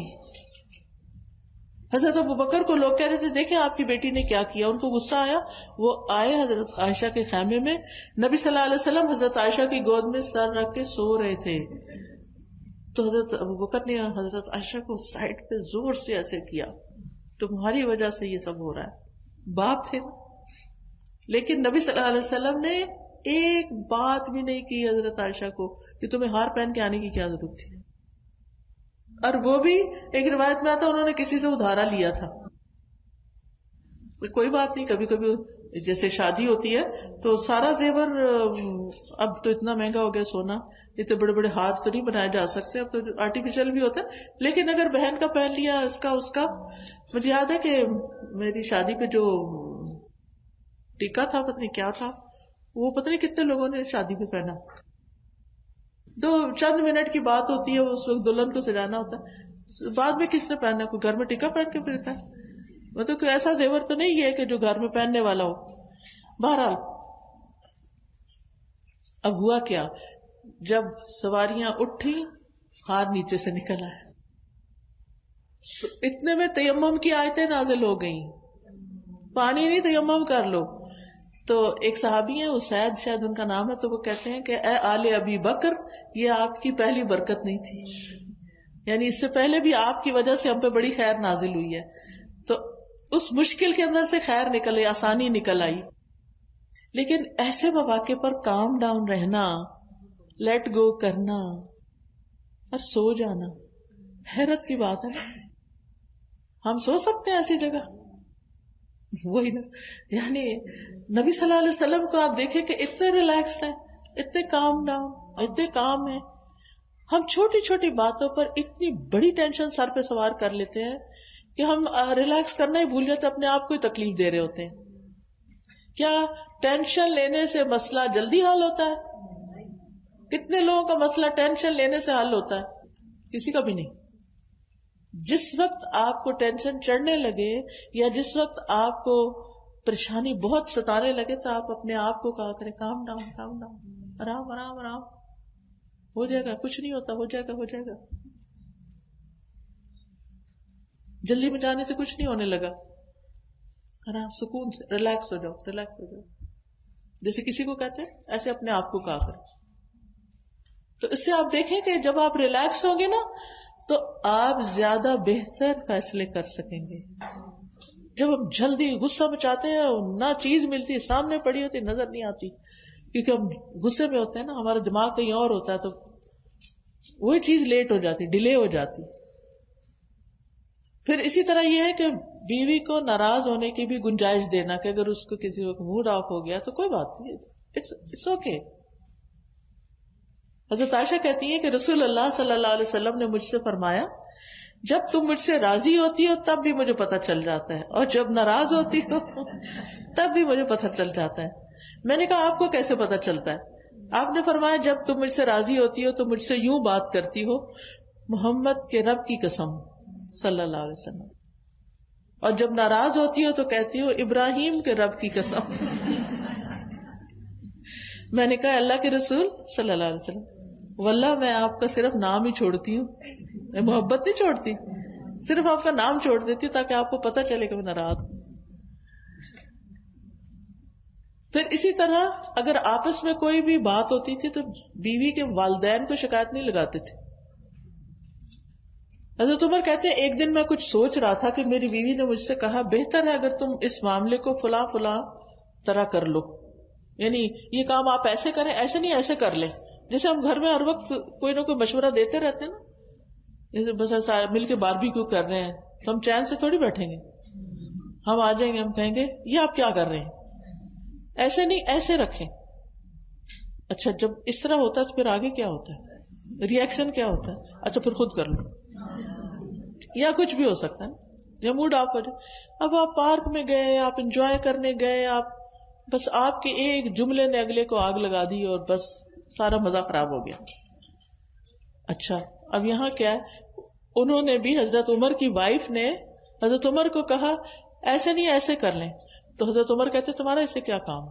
حضرت ابوبکر کو لوگ کہہ رہے تھے دیکھیں آپ کی بیٹی نے کیا کیا. ان کو غصہ آیا، وہ آئے حضرت عائشہ کے خیمے میں. نبی صلی اللہ علیہ وسلم حضرت عائشہ کی گود میں سر رکھ کے سو رہے تھے. تو حضرت ابوبکر نے حضرت عائشہ کو سائڈ پہ زور سے ایسے کیا، تمہاری وجہ سے یہ سب ہو رہا ہے. باپ تھے نا. لیکن نبی صلی اللہ علیہ وسلم نے ایک بات بھی نہیں کی حضرت عائشہ کو کہ تمہیں ہار پہن کے آنے کی کیا ضرورت تھی. اور وہ بھی ایک روایت میں آتا انہوں نے کسی سے ادھارا لیا تھا. کوئی بات نہیں، کبھی کبھی جیسے شادی ہوتی ہے تو سارا زیور، اب تو اتنا مہنگا ہو گیا سونا، اتنے بڑے بڑے ہاتھ تو نہیں بنائے جا سکتے، اب تو آرٹیفیشل بھی ہوتا ہے. لیکن اگر بہن کا پہن لیا، اس کا مجھے یاد ہے کہ میری شادی پہ جو ٹیکا تھا، پتہ نہیں کیا تھا، وہ پتہ نہیں کتنے لوگوں نے شادی پہ پہنا. تو چند منٹ کی بات ہوتی ہے، اس وقت دلہن کو سجانا ہوتا ہے، بعد میں کس نے پہننا؟ کوئی گھر میں ٹیکا پہن کے پھرتا ہے؟ مطلب کوئی ایسا زیور تو نہیں ہے کہ جو گھر میں پہننے والا ہو. بہرحال اب ہوا کیا، جب سواریاں اٹھی ہار نیچے سے نکل آیا. تو اتنے میں تیمم کی آیتیں نازل ہو گئیں، پانی نہیں تیمم کر لو. تو ایک صحابی ہیں اسید شاید ان کا نام ہے، تو وہ کہتے ہیں کہ اے آل ابی بکر، یہ آپ کی پہلی برکت نہیں تھی، یعنی اس سے پہلے بھی آپ کی وجہ سے ہم پہ بڑی خیر نازل ہوئی ہے. تو اس مشکل کے اندر سے خیر نکل آئی، آسانی نکل آئی. لیکن ایسے مواقع پر کام ڈاؤن رہنا، لیٹ گو کرنا اور سو جانا حیرت کی بات ہے. ہم سو سکتے ہیں ایسی جگہ؟ وہی نا، یعنی نبی صلی اللہ علیہ وسلم کو آپ دیکھیں کہ اتنے ریلیکسڈ ہیں، اتنے کام ڈاؤن، اتنے کام ہیں. ہم چھوٹی چھوٹی باتوں پر اتنی بڑی ٹینشن سر پہ سوار کر لیتے ہیں کہ ہم ریلیکس کرنا ہی بھول جاتے، اپنے آپ کو ہی تکلیف دے رہے ہوتے ہیں. کیا ٹینشن لینے سے مسئلہ جلدی حل ہوتا ہے؟ کتنے لوگوں کا مسئلہ ٹینشن لینے سے حل ہوتا ہے؟ کسی کا بھی نہیں. جس وقت آپ کو ٹینشن چڑھنے لگے یا جس وقت آپ کو پریشانی بہت ستانے لگے تو آپ اپنے آپ کو کہا کریں کام ڈاؤن، کام ڈاؤن، آرام آرام آرام، ہو جائے گا، کچھ نہیں ہوتا، ہو جائے گا، ہو جائے گا. جلدی میں جانے سے کچھ نہیں ہونے لگا، آرام سکون سے ریلیکس ہو جاؤ، ریلیکس ہو جاؤ. جیسے کسی کو کہتے ہیں ایسے اپنے آپ کو کہا کریں. تو اس سے آپ دیکھیں کہ جب آپ ریلیکس ہوں گے نا تو آپ زیادہ بہتر فیصلے کر سکیں گے. جب ہم جلدی غصہ مچاتے ہیں، نہ چیز ملتی، سامنے پڑی ہوتی نظر نہیں آتی، کیونکہ ہم غصے میں ہوتے ہیں نا، ہمارا دماغ کہیں اور ہوتا ہے، تو وہی چیز لیٹ ہو جاتی، ڈیلے ہو جاتی. پھر اسی طرح یہ ہے کہ بیوی کو ناراض ہونے کی بھی گنجائش دینا کہ اگر اس کو کسی وقت موڈ آف ہو گیا تو کوئی بات نہیں، اٹس اوکے. حضرت عائشہ کہتی ہیں کہ رسول اللہ صلی اللہ علیہ وسلم نے مجھ سے فرمایا جب تم مجھ سے راضی ہوتی ہو تب بھی مجھے پتہ چل جاتا ہے، اور جب ناراض ہوتی ہو تب بھی مجھے پتہ چل جاتا ہے. میں نے کہا آپ کو کیسے پتہ چلتا ہے؟ آپ نے فرمایا جب تم مجھ سے راضی ہوتی ہو تو مجھ سے یوں بات کرتی ہو، محمد کے رب کی قسم صلی اللہ علیہ وسلم، اور جب ناراض ہوتی ہو تو کہتی ہو ابراہیم کے رب کی قسم. میں نے کہا اللہ کے رسول صلی اللہ علیہ وسلم، واللہ میں آپ کا صرف نام ہی چھوڑتی ہوں، میں محبت نہیں چھوڑتی، صرف آپ کا نام چھوڑ دیتی ہوں تاکہ آپ کو پتہ چلے کہ میں ناراض ہوں. پھر اسی طرح اگر آپس میں کوئی بھی بات ہوتی تھی تو بیوی کے والدین کو شکایت نہیں لگاتے تھے. حضرت عمر کہتے ہیں ایک دن میں کچھ سوچ رہا تھا کہ میری بیوی نے مجھ سے کہا بہتر ہے اگر تم اس معاملے کو فلاں فلاں طرح کر لو، یعنی یہ کام آپ ایسے کریں، ایسے نہیں ایسے کر لیں. جیسے ہم گھر میں ہر وقت کوئی نہ کوئی مشورہ دیتے رہتے ہیں نا، جیسے بس مل کے باربیکیو کر رہے ہیں تو ہم چین سے تھوڑی بیٹھیں گے، ہم آ جائیں گے، ہم کہیں گے یہ آپ کیا کر رہے ہیں، ایسے نہیں ایسے رکھیں. اچھا جب اس طرح ہوتا ہے تو پھر آگے کیا ہوتا ہے، ری ایکشن کیا ہوتا ہے؟ اچھا پھر خود کر لو، یا کچھ بھی ہو سکتا ہے، یا موڈ آف ہو جائے. اب آپ پارک میں گئے، آپ انجوائے کرنے گئے، آپ بس آپ کے ایک جملے نے اگلے کو آگ لگا دی اور بس سارا مزہ خراب ہو گیا. اچھا اب یہاں کیا ہے، انہوں نے بھی حضرت عمر کی وائف نے حضرت عمر کو کہا ایسے نہیں ایسے کر لیں، تو حضرت عمر کہتے تمہارا اس سے کیا کام،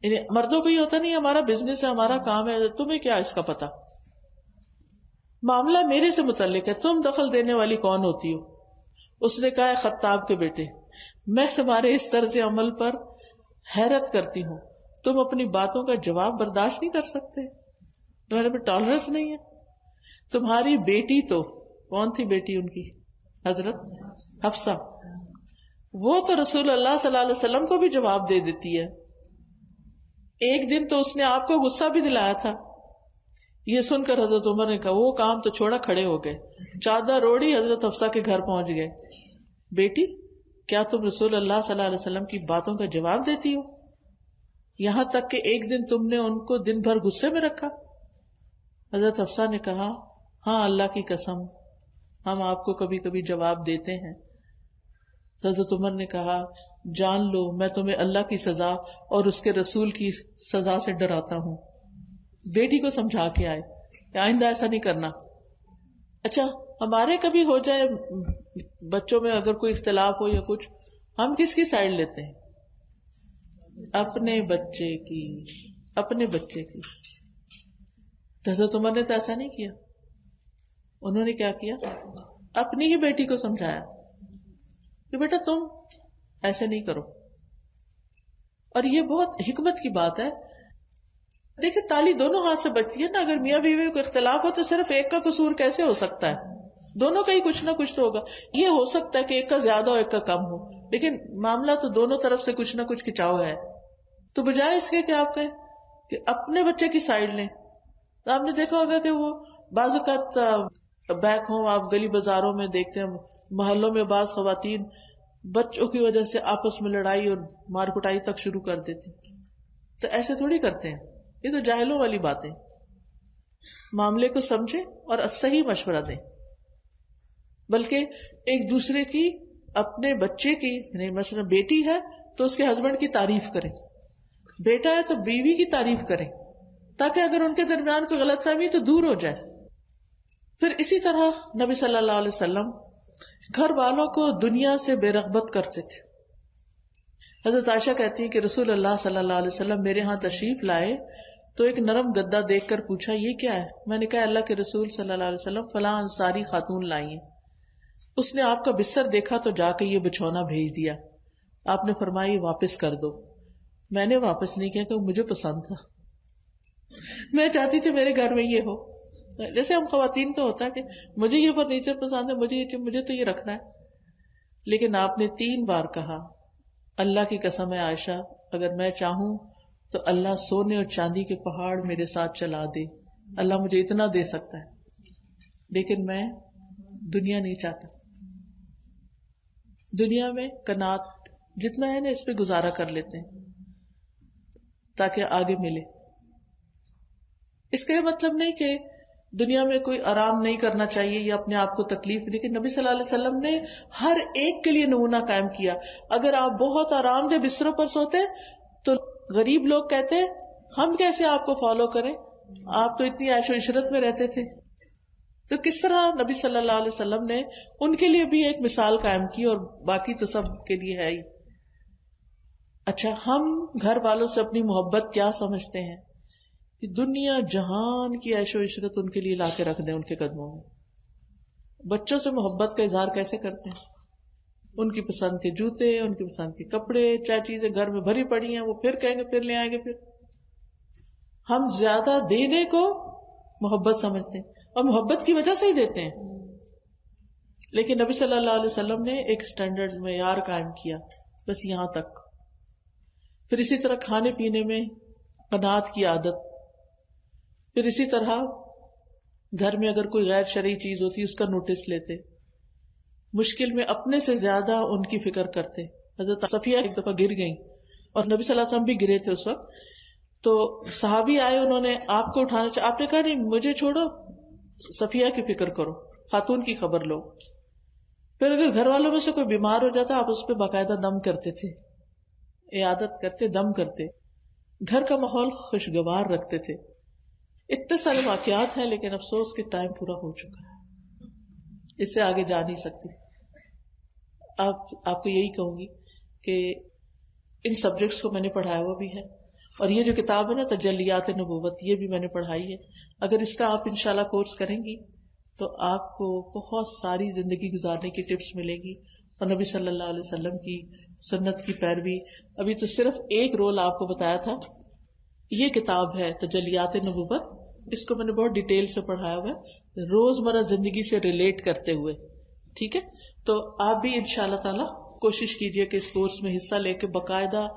یعنی مردوں کو یہ ہوتا نہیں ہمارا بزنس ہے، ہمارا کام ہے، تمہیں کیا اس کا پتا. معاملہ میرے سے متعلق ہے، تم دخل دینے والی کون ہوتی ہو؟ اس نے کہا خطاب کے بیٹے، میں تمہارے اس طرز عمل پر حیرت کرتی ہوں، تم اپنی باتوں کا جواب برداشت نہیں کر سکتے، تمہارے پہ ٹالرنس نہیں ہے. تمہاری بیٹی تو کون تھی بیٹی ان کی؟ حضرت حفصہ. وہ تو رسول اللہ صلی اللہ علیہ وسلم کو بھی جواب دے دیتی ہے. ایک دن تو اس نے آپ کو غصہ بھی دلایا تھا. یہ سن کر حضرت عمر نے کہا وہ کام تو چھوڑا، کھڑے ہو گئے، چادر اوڑھی حضرت حفصہ کے گھر پہنچ گئے. بیٹی کیا تم رسول اللہ صلی اللہ علیہ وسلم کی باتوں کا جواب دیتی ہو؟ یہاں تک کہ ایک دن تم نے ان کو دن بھر غصے میں رکھا. حضرت حفصہ نے کہا ہاں اللہ کی قسم ہم آپ کو کبھی کبھی جواب دیتے ہیں. تو حضرت عمر نے کہا جان لو میں تمہیں اللہ کی سزا اور اس کے رسول کی سزا سے ڈراتا ہوں. بیٹی کو سمجھا کے آئے کہ آئندہ ایسا نہیں کرنا. اچھا ہمارے کبھی ہو جائے بچوں میں اگر کوئی اختلاف ہو یا کچھ، ہم کس کی سائڈ لیتے ہیں؟ اپنے بچے کی، اپنے بچے کی. تو حضرت عمر نے تو ایسا نہیں کیا. انہوں نے کیا کیا؟ اپنی ہی بیٹی کو سمجھایا کہ بیٹا تم ایسے نہیں کرو. اور یہ بہت حکمت کی بات ہے. دیکھیں تالی دونوں ہاتھ سے بجتی ہے نا. اگر میاں بیوی کو اختلاف ہو تو صرف ایک کا قصور کیسے ہو سکتا ہے؟ دونوں کا ہی کچھ نہ کچھ تو ہوگا. یہ ہو سکتا ہے کہ ایک کا زیادہ ہو ایک کا کم ہو، لیکن معاملہ تو دونوں طرف سے کچھ نہ کچھ کھچاؤ ہے. تو بجائے اس کے کہ آپ کہیں کہ اپنے بچے کی سائڈ لیں، تو آپ نے دیکھا ہوگا کہ وہ بعض اوقات بیک ہوم آپ گلی بازاروں میں دیکھتے ہیں، محلوں میں بعض خواتین بچوں کی وجہ سے آپس میں لڑائی اور مار کٹائی تک شروع کر دیتی. تو ایسے تھوڑی کرتے ہیں، یہ تو جاہلوں والی باتیں. معاملے کو سمجھیں اور صحیح مشورہ دیں، بلکہ ایک دوسرے کی، اپنے بچے کی، مثلا بیٹی ہے تو اس کے ہسبینڈ کی تعریف کریں، بیٹا ہے تو بیوی کی تعریف کریں، تاکہ اگر ان کے درمیان کوئی غلط فہمی تو دور ہو جائے. پھر اسی طرح نبی صلی اللہ علیہ وسلم گھر والوں کو دنیا سے بے رغبت کرتے تھے. حضرت عائشہ کہتی ہے کہ رسول اللہ صلی اللہ علیہ وسلم میرے ہاں تشریف لائے تو ایک نرم گدا دیکھ کر پوچھا یہ کیا ہے؟ میں نے کہا اللہ کے رسول صلی اللہ علیہ وسلم فلاں انصاری خاتون لائی ہیں. اس نے آپ کا بستر دیکھا تو جا کے یہ بچھونا بھیج دیا. آپ نے فرمایا یہ واپس کر دو. میں نے واپس نہیں کیا کہ مجھے پسند تھا، میں چاہتی تھی میرے گھر میں یہ ہو. جیسے ہم خواتین کا ہوتا ہے کہ مجھے یہ فرنیچر پسند ہے، مجھے تو یہ رکھنا ہے. لیکن آپ نے 3 بار کہا اللہ کی قسم ہے عائشہ اگر میں چاہوں تو اللہ سونے اور چاندی کے پہاڑ میرے ساتھ چلا دے، اللہ مجھے اتنا دے سکتا ہے، لیکن میں دنیا نہیں چاہتا. دنیا میں قناعت جتنا ہے نا اس پہ گزارا کر لیتے ہیں تاکہ آگے ملے. اس کا یہ مطلب نہیں کہ دنیا میں کوئی آرام نہیں کرنا چاہیے یا اپنے آپ کو تکلیف، لیکن نبی صلی اللہ علیہ وسلم نے ہر ایک کے لیے نمونہ قائم کیا. اگر آپ بہت آرام دہ بستروں پر سوتے تو غریب لوگ کہتے ہم کیسے آپ کو فالو کریں، آپ تو اتنی عیش و عشرت میں رہتے تھے. تو کس طرح نبی صلی اللہ علیہ وسلم نے ان کے لیے بھی ایک مثال قائم کی، اور باقی تو سب کے لیے ہے ہی. اچھا ہم گھر والوں سے اپنی محبت کیا سمجھتے ہیں کہ دنیا جہان کی عیش و عشرت ان کے لیے لا کے رکھ دیں ان کے قدموں میں. بچوں سے محبت کا اظہار کیسے کرتے ہیں؟ ان کی پسند کے جوتے، ان کی پسند کے کپڑے، چاہے چیزیں گھر میں بھری پڑی ہیں وہ پھر کہیں گے پھر لے آئیں گے. پھر ہم زیادہ دینے کو محبت سمجھتے ہیں اور محبت کی وجہ سے ہی دیتے ہیں. لیکن نبی صلی اللہ علیہ وسلم نے ایک سٹینڈرڈ معیار قائم کیا، بس یہاں تک. پھر اسی طرح کھانے پینے میں قناعت کی عادت. پھر اسی طرح گھر میں اگر کوئی غیر شرعی چیز ہوتی اس کا نوٹس لیتے. مشکل میں اپنے سے زیادہ ان کی فکر کرتے. حضرت صفیہ ایک دفعہ گر گئیں اور نبی صلی اللہ علیہ وسلم بھی گرے تھے اس وقت. تو صحابی آئے، انہوں نے آپ کو اٹھانا چاہا، آپ نے کہا نہیں مجھے چھوڑو، صفیہ کی فکر کرو، خاتون کی خبر لو. پھر اگر گھر والوں میں سے کوئی بیمار ہو جاتا آپ اس پہ باقاعدہ دم کرتے تھے، عیادت کرتے، دم کرتے، گھر کا ماحول خوشگوار رکھتے تھے. اتنے سارے واقعات ہیں لیکن افسوس کہ ٹائم پورا ہو چکا ہے، اس سے آگے جا نہیں سکتی. آپ کو یہی کہوں گی کہ ان سبجیکٹس کو میں نے پڑھایا ہوا بھی ہے، اور یہ جو کتاب ہے نا تجلیات نبوت، یہ بھی میں نے پڑھائی ہے. اگر اس کا آپ انشاءاللہ کورس کریں گی تو آپ کو بہت ساری زندگی گزارنے کی ٹپس ملے گی، اور نبی صلی اللہ علیہ وسلم کی سنت کی پیروی. ابھی تو صرف ایک رول آپ کو بتایا تھا. یہ کتاب ہے تجلیات نبوت، اس کو میں نے بہت ڈیٹیل سے پڑھایا ہوا ہے روزمرہ زندگی سے ریلیٹ کرتے ہوئے. ٹھیک ہے، تو آپ بھی انشاءاللہ تعالی کوشش کیجئے کہ اس کورس میں حصہ لے کے باقاعدہ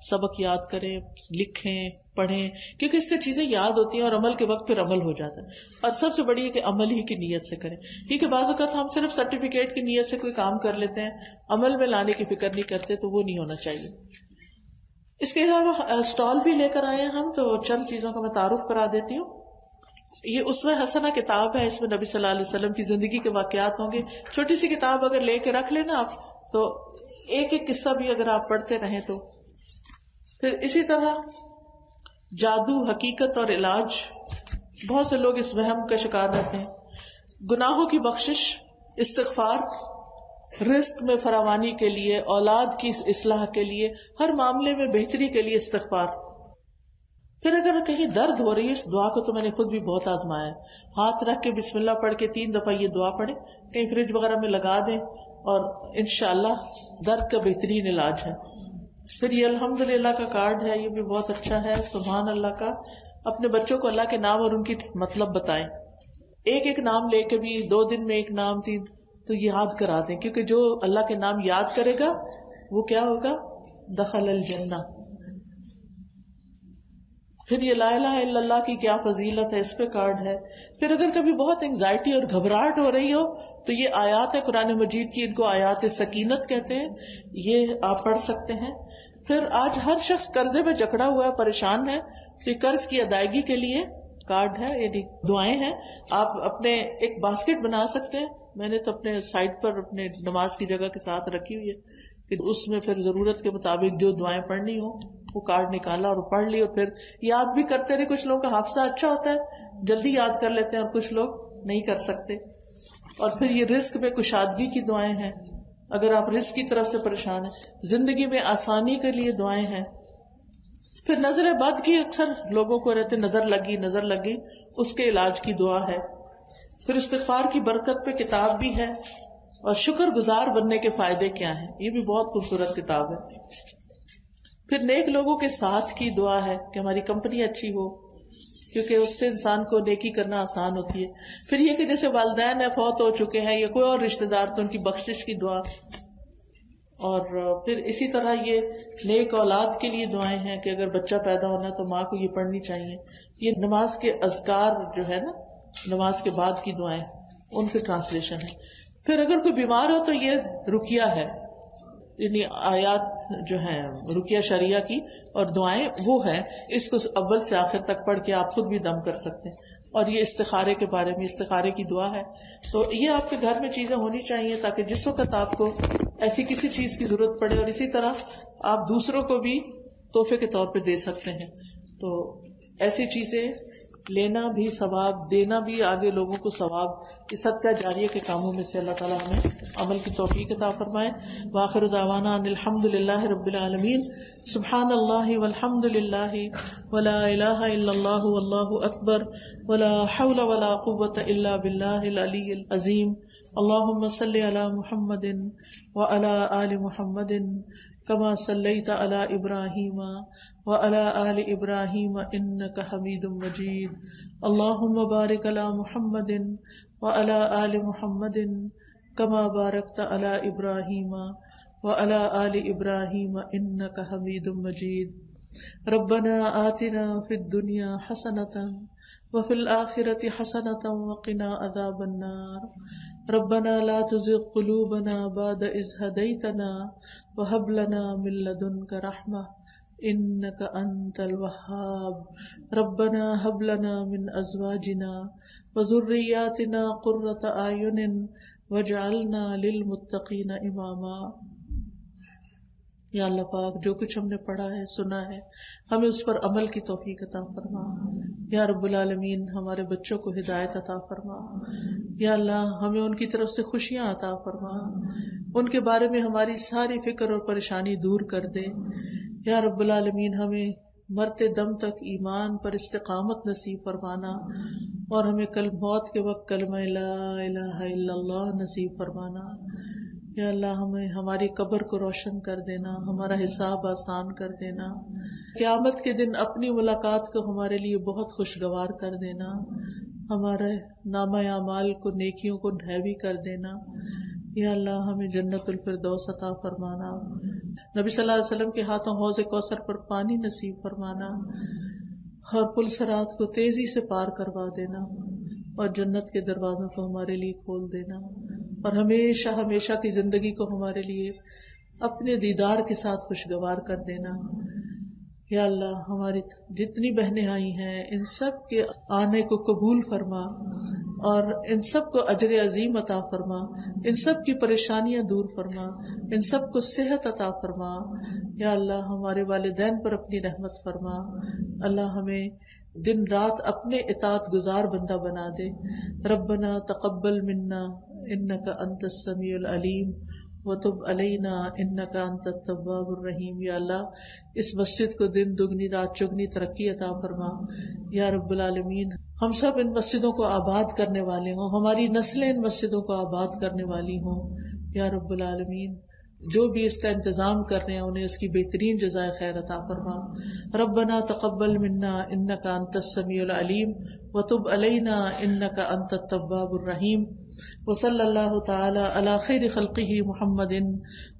سبق یاد کریں، لکھیں، پڑھیں، کیونکہ اس سے چیزیں یاد ہوتی ہیں اور عمل کے وقت پھر عمل ہو جاتا ہے. اور سب سے بڑی ہے کہ عمل ہی کی نیت سے کریں، کیونکہ بعض اوقات ہم صرف سرٹیفکیٹ کی نیت سے کوئی کام کر لیتے ہیں، عمل میں لانے کی فکر نہیں کرتے، تو وہ نہیں ہونا چاہیے. اس کے علاوہ اسٹال بھی لے کر آئے ہیں ہم، تو چند چیزوں کا میں تعارف کرا دیتی ہوں. یہ اسوہ حسنہ کتاب ہے، اس میں نبی صلی اللہ علیہ وسلم کی زندگی کے واقعات ہوں گے. چھوٹی سی کتاب اگر لے کے رکھ لینا آپ، تو ایک ایک قصہ بھی اگر آپ پڑھتے رہیں تو. پھر اسی طرح جادو، حقیقت اور علاج. بہت سے لوگ اس وہم کا شکار رہتے ہیں. گناہوں کی بخشش، استغفار، رزق میں فراوانی کے لیے، اولاد کی اصلاح کے لیے، ہر معاملے میں بہتری کے لیے استغفار. پھر اگر کہیں درد ہو رہی ہے، اس دعا کو تو میں نے خود بھی بہت آزمایا ہے. ہاتھ رکھ کے بسم اللہ پڑھ کے 3 دفعہ یہ دعا پڑھیں، کہیں فریج وغیرہ میں لگا دیں، اور انشاءاللہ درد کا بہترین علاج ہے. پھر یہ الحمدللہ کا کارڈ ہے، یہ بھی بہت اچھا ہے. سبحان اللہ کا. اپنے بچوں کو اللہ کے نام اور ان کی مطلب بتائیں. ایک ایک نام لے کے بھی 2 دن میں 1 نام 3 تو یاد کرا دیں، کیونکہ جو اللہ کے نام یاد کرے گا وہ کیا ہوگا؟ دخل الجنہ. پھر یہ لا الہ الا اللہ کی کیا فضیلت ہے، اس پہ کارڈ ہے. پھر اگر کبھی بہت انگزائٹی اور گھبراہٹ ہو رہی ہو تو یہ آیات ہے قرآن مجید کی، ان کو آیات سکینت کہتے ہیں، یہ آپ پڑھ سکتے ہیں. پھر آج ہر شخص قرضے میں جکڑا ہوا ہے، پریشان ہے، تو یہ قرض کی ادائیگی کے لیے کارڈ ہے، یعنی دعائیں ہیں. آپ اپنے ایک باسکٹ بنا سکتے ہیں. میں نے تو اپنے سائٹ پر اپنے نماز کی جگہ کے ساتھ رکھی ہوئی ہے کہ اس میں پھر ضرورت کے مطابق جو دعائیں پڑھنی ہو وہ کارڈ نکالا اور پڑھ لی، اور پھر یاد بھی کرتے رہے. کچھ لوگوں کا حافظہ اچھا ہوتا ہے، جلدی یاد کر لیتے ہیں، اور کچھ لوگ نہیں کر سکتے. اور پھر یہ رزق میں کشادگی کی دعائیں ہیں، اگر آپ رزق کی طرف سے پریشان ہیں. زندگی میں آسانی کے لیے دعائیں ہیں. پھر نظر بد کی اکثر لوگوں کو رہتے، نظر لگی، اس کے علاج کی دعا ہے. پھر استغفار کی برکت پہ کتاب بھی ہے، اور شکر گزار بننے کے فائدے کیا ہیں، یہ بھی بہت خوبصورت کتاب ہے. پھر نیک لوگوں کے ساتھ کی دعا ہے کہ ہماری کمپنی اچھی ہو، کیونکہ اس سے انسان کو نیکی کرنا آسان ہوتی ہے. پھر یہ کہ جیسے والدین فوت ہو چکے ہیں یا کوئی اور رشتہ دار، تو ان کی بخشش کی دعا. اور پھر اسی طرح یہ نیک اولاد کے لیے دعائیں ہیں کہ اگر بچہ پیدا ہونا تو ماں کو یہ پڑھنی چاہیے. یہ نماز کے اذکار جو ہے نا، نماز کے بعد کی دعائیں، ان کی ٹرانسلیشن ہے. پھر اگر کوئی بیمار ہو تو یہ رقیہ ہے، یعنی آیات جو ہیں رقیہ شریعہ کی اور دعائیں وہ ہیں. اس کو اول سے آخر تک پڑھ کے آپ خود بھی دم کر سکتے ہیں. اور یہ استخارے کے بارے میں، استخارے کی دعا ہے. تو یہ آپ کے گھر میں چیزیں ہونی چاہیے تاکہ جس وقت آپ کو ایسی کسی چیز کی ضرورت پڑے، اور اسی طرح آپ دوسروں کو بھی تحفے کے طور پہ دے سکتے ہیں. تو ایسی چیزیں لینا بھی ثواب، دینا بھی آگے لوگوں کو ثواب. یہ صدقہ جاریہ کے کاموں میں سے اللہ تعالیٰ ہمیں عمل کی توفیق عطا فرمائے. وآخر دعوانا ان الحمد للہ رب العالمین. سبحان اللہ والحمد للہ ولا الہ الا اللہ واللہ اکبر ولا حول ولا قوة الا باللہ العلی العظیم. اللہم صل علی محمد وعلی آل محمد کما صلیت علی ابراہیم وعلی آل ابراہیم انک حمید مجید. اللہم بارک علی محمد وعلی آل محمد کما بارکت علی ابراہیم وعلی آل ابراہیم انک حمید مجید. ربنا آتنا فی الدنیا حسنۃ وفی الآخرۃ حسنۃ وقنا عذاب النار. ربنا لا تزغ قلوبنا بعد إذ هديتنا وهب لنا من لدنك رحمة إنك أنت الوهاب. ربنا هب لنا من أزواجنا وذرياتنا قرة أعين واجعلنا للمتقين إماما. یا اللہ پاک، جو کچھ ہم نے پڑھا ہے، سنا ہے، ہمیں اس پر عمل کی توفیق عطا فرما. یا رب العالمین، ہمارے بچوں کو ہدایت عطا فرما. یا اللہ، ہمیں ان کی طرف سے خوشیاں عطا فرما. ان کے بارے میں ہماری ساری فکر اور پریشانی دور کر دے. یا رب العالمین، ہمیں مرتے دم تک ایمان پر استقامت نصیب فرمانا. اور ہمیں کل موت کے وقت کلمہ لا الہ الا اللہ نصیب فرمانا. یا اللہ ہمیں ہماری قبر کو روشن کر دینا، ہمارا حساب آسان کر دینا، قیامت کے دن اپنی ملاقات کو ہمارے لیے بہت خوشگوار کر دینا، ہمارے نامہ اعمال کو نیکیوں کو ڈھیوی کر دینا. یا اللہ ہمیں جنت الفردوس عطا فرمانا. نبی صلی اللہ علیہ وسلم کے ہاتھوں حوض کوثر پر پانی نصیب فرمانا، اور پل صراط کو تیزی سے پار کروا دینا، اور جنت کے دروازوں کو ہمارے لیے کھول دینا، اور ہمیشہ ہمیشہ کی زندگی کو ہمارے لیے اپنے دیدار کے ساتھ خوشگوار کر دینا. یا اللہ ہماری جتنی بہنیں آئی ہیں ان سب کے آنے کو قبول فرما، اور ان سب کو اجر عظیم عطا فرما، ان سب کی پریشانیاں دور فرما، ان سب کو صحت عطا فرما. یا اللہ ہمارے والدین پر اپنی رحمت فرما. اللہ ہمیں دن رات اپنے اطاعت گزار بندہ بنا دے. ربنا تقبل منا انک انت السمیع العلیم وتب علینا انک انت التواب الرحیم. یا اللہ اس مسجد کو دن دگنی رات چگنی ترقی عطا فرما. یا رب العالمین ہم سب ان مسجدوں کو آباد کرنے والے ہوں، ہماری نسلیں ان مسجدوں کو آباد کرنے والی ہوں. یا رب العالمین جو بھی اس کا انتظام کر رہے ہیں انہیں اس کی بہترین جزائے خیر عطا فرما. ربنا تقبل منا انک انت السمیع العلیم وتب علینا انک انت التواب الرحیم. وصلی اللہ تعالی علی خیر خلقہ محمد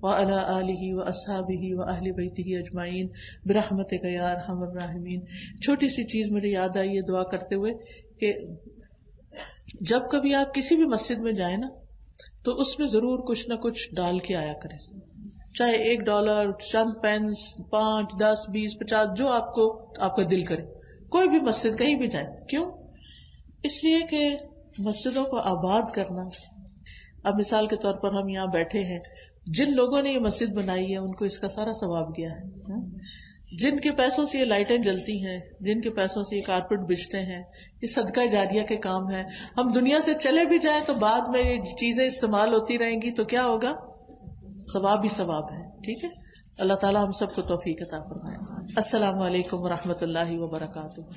وعلی آلہ واصحابہ واہل بیتہ اجمعین برحمتک یا ارحم الراحمین. چھوٹی سی چیز مجھے یاد آئی ہے دعا کرتے ہوئے کہ جب کبھی آپ کسی بھی مسجد میں جائیں نا تو اس میں ضرور کچھ نہ کچھ ڈال کے آیا کریں، چاہے $1، چند پینس، 5، 10، 20، 50، جو آپ کا دل کرے. کوئی بھی مسجد کہیں بھی جائیں. کیوں؟ اس لیے کہ مسجدوں کو آباد کرنا. اب مثال کے طور پر ہم یہاں بیٹھے ہیں، جن لوگوں نے یہ مسجد بنائی ہے ان کو اس کا سارا ثواب گیا ہے. جن کے پیسوں سے یہ لائٹیں جلتی ہیں، جن کے پیسوں سے یہ کارپیٹ بچتے ہیں، یہ صدقہ جاریہ کے کام ہے. ہم دنیا سے چلے بھی جائیں تو بعد میں یہ چیزیں استعمال ہوتی رہیں گی تو کیا ہوگا؟ ثواب ہی ثواب ہے. ٹھیک ہے، اللہ تعالیٰ ہم سب کو توفیق عطا فرمائے. السلام علیکم ورحمۃ اللہ وبرکاتہ.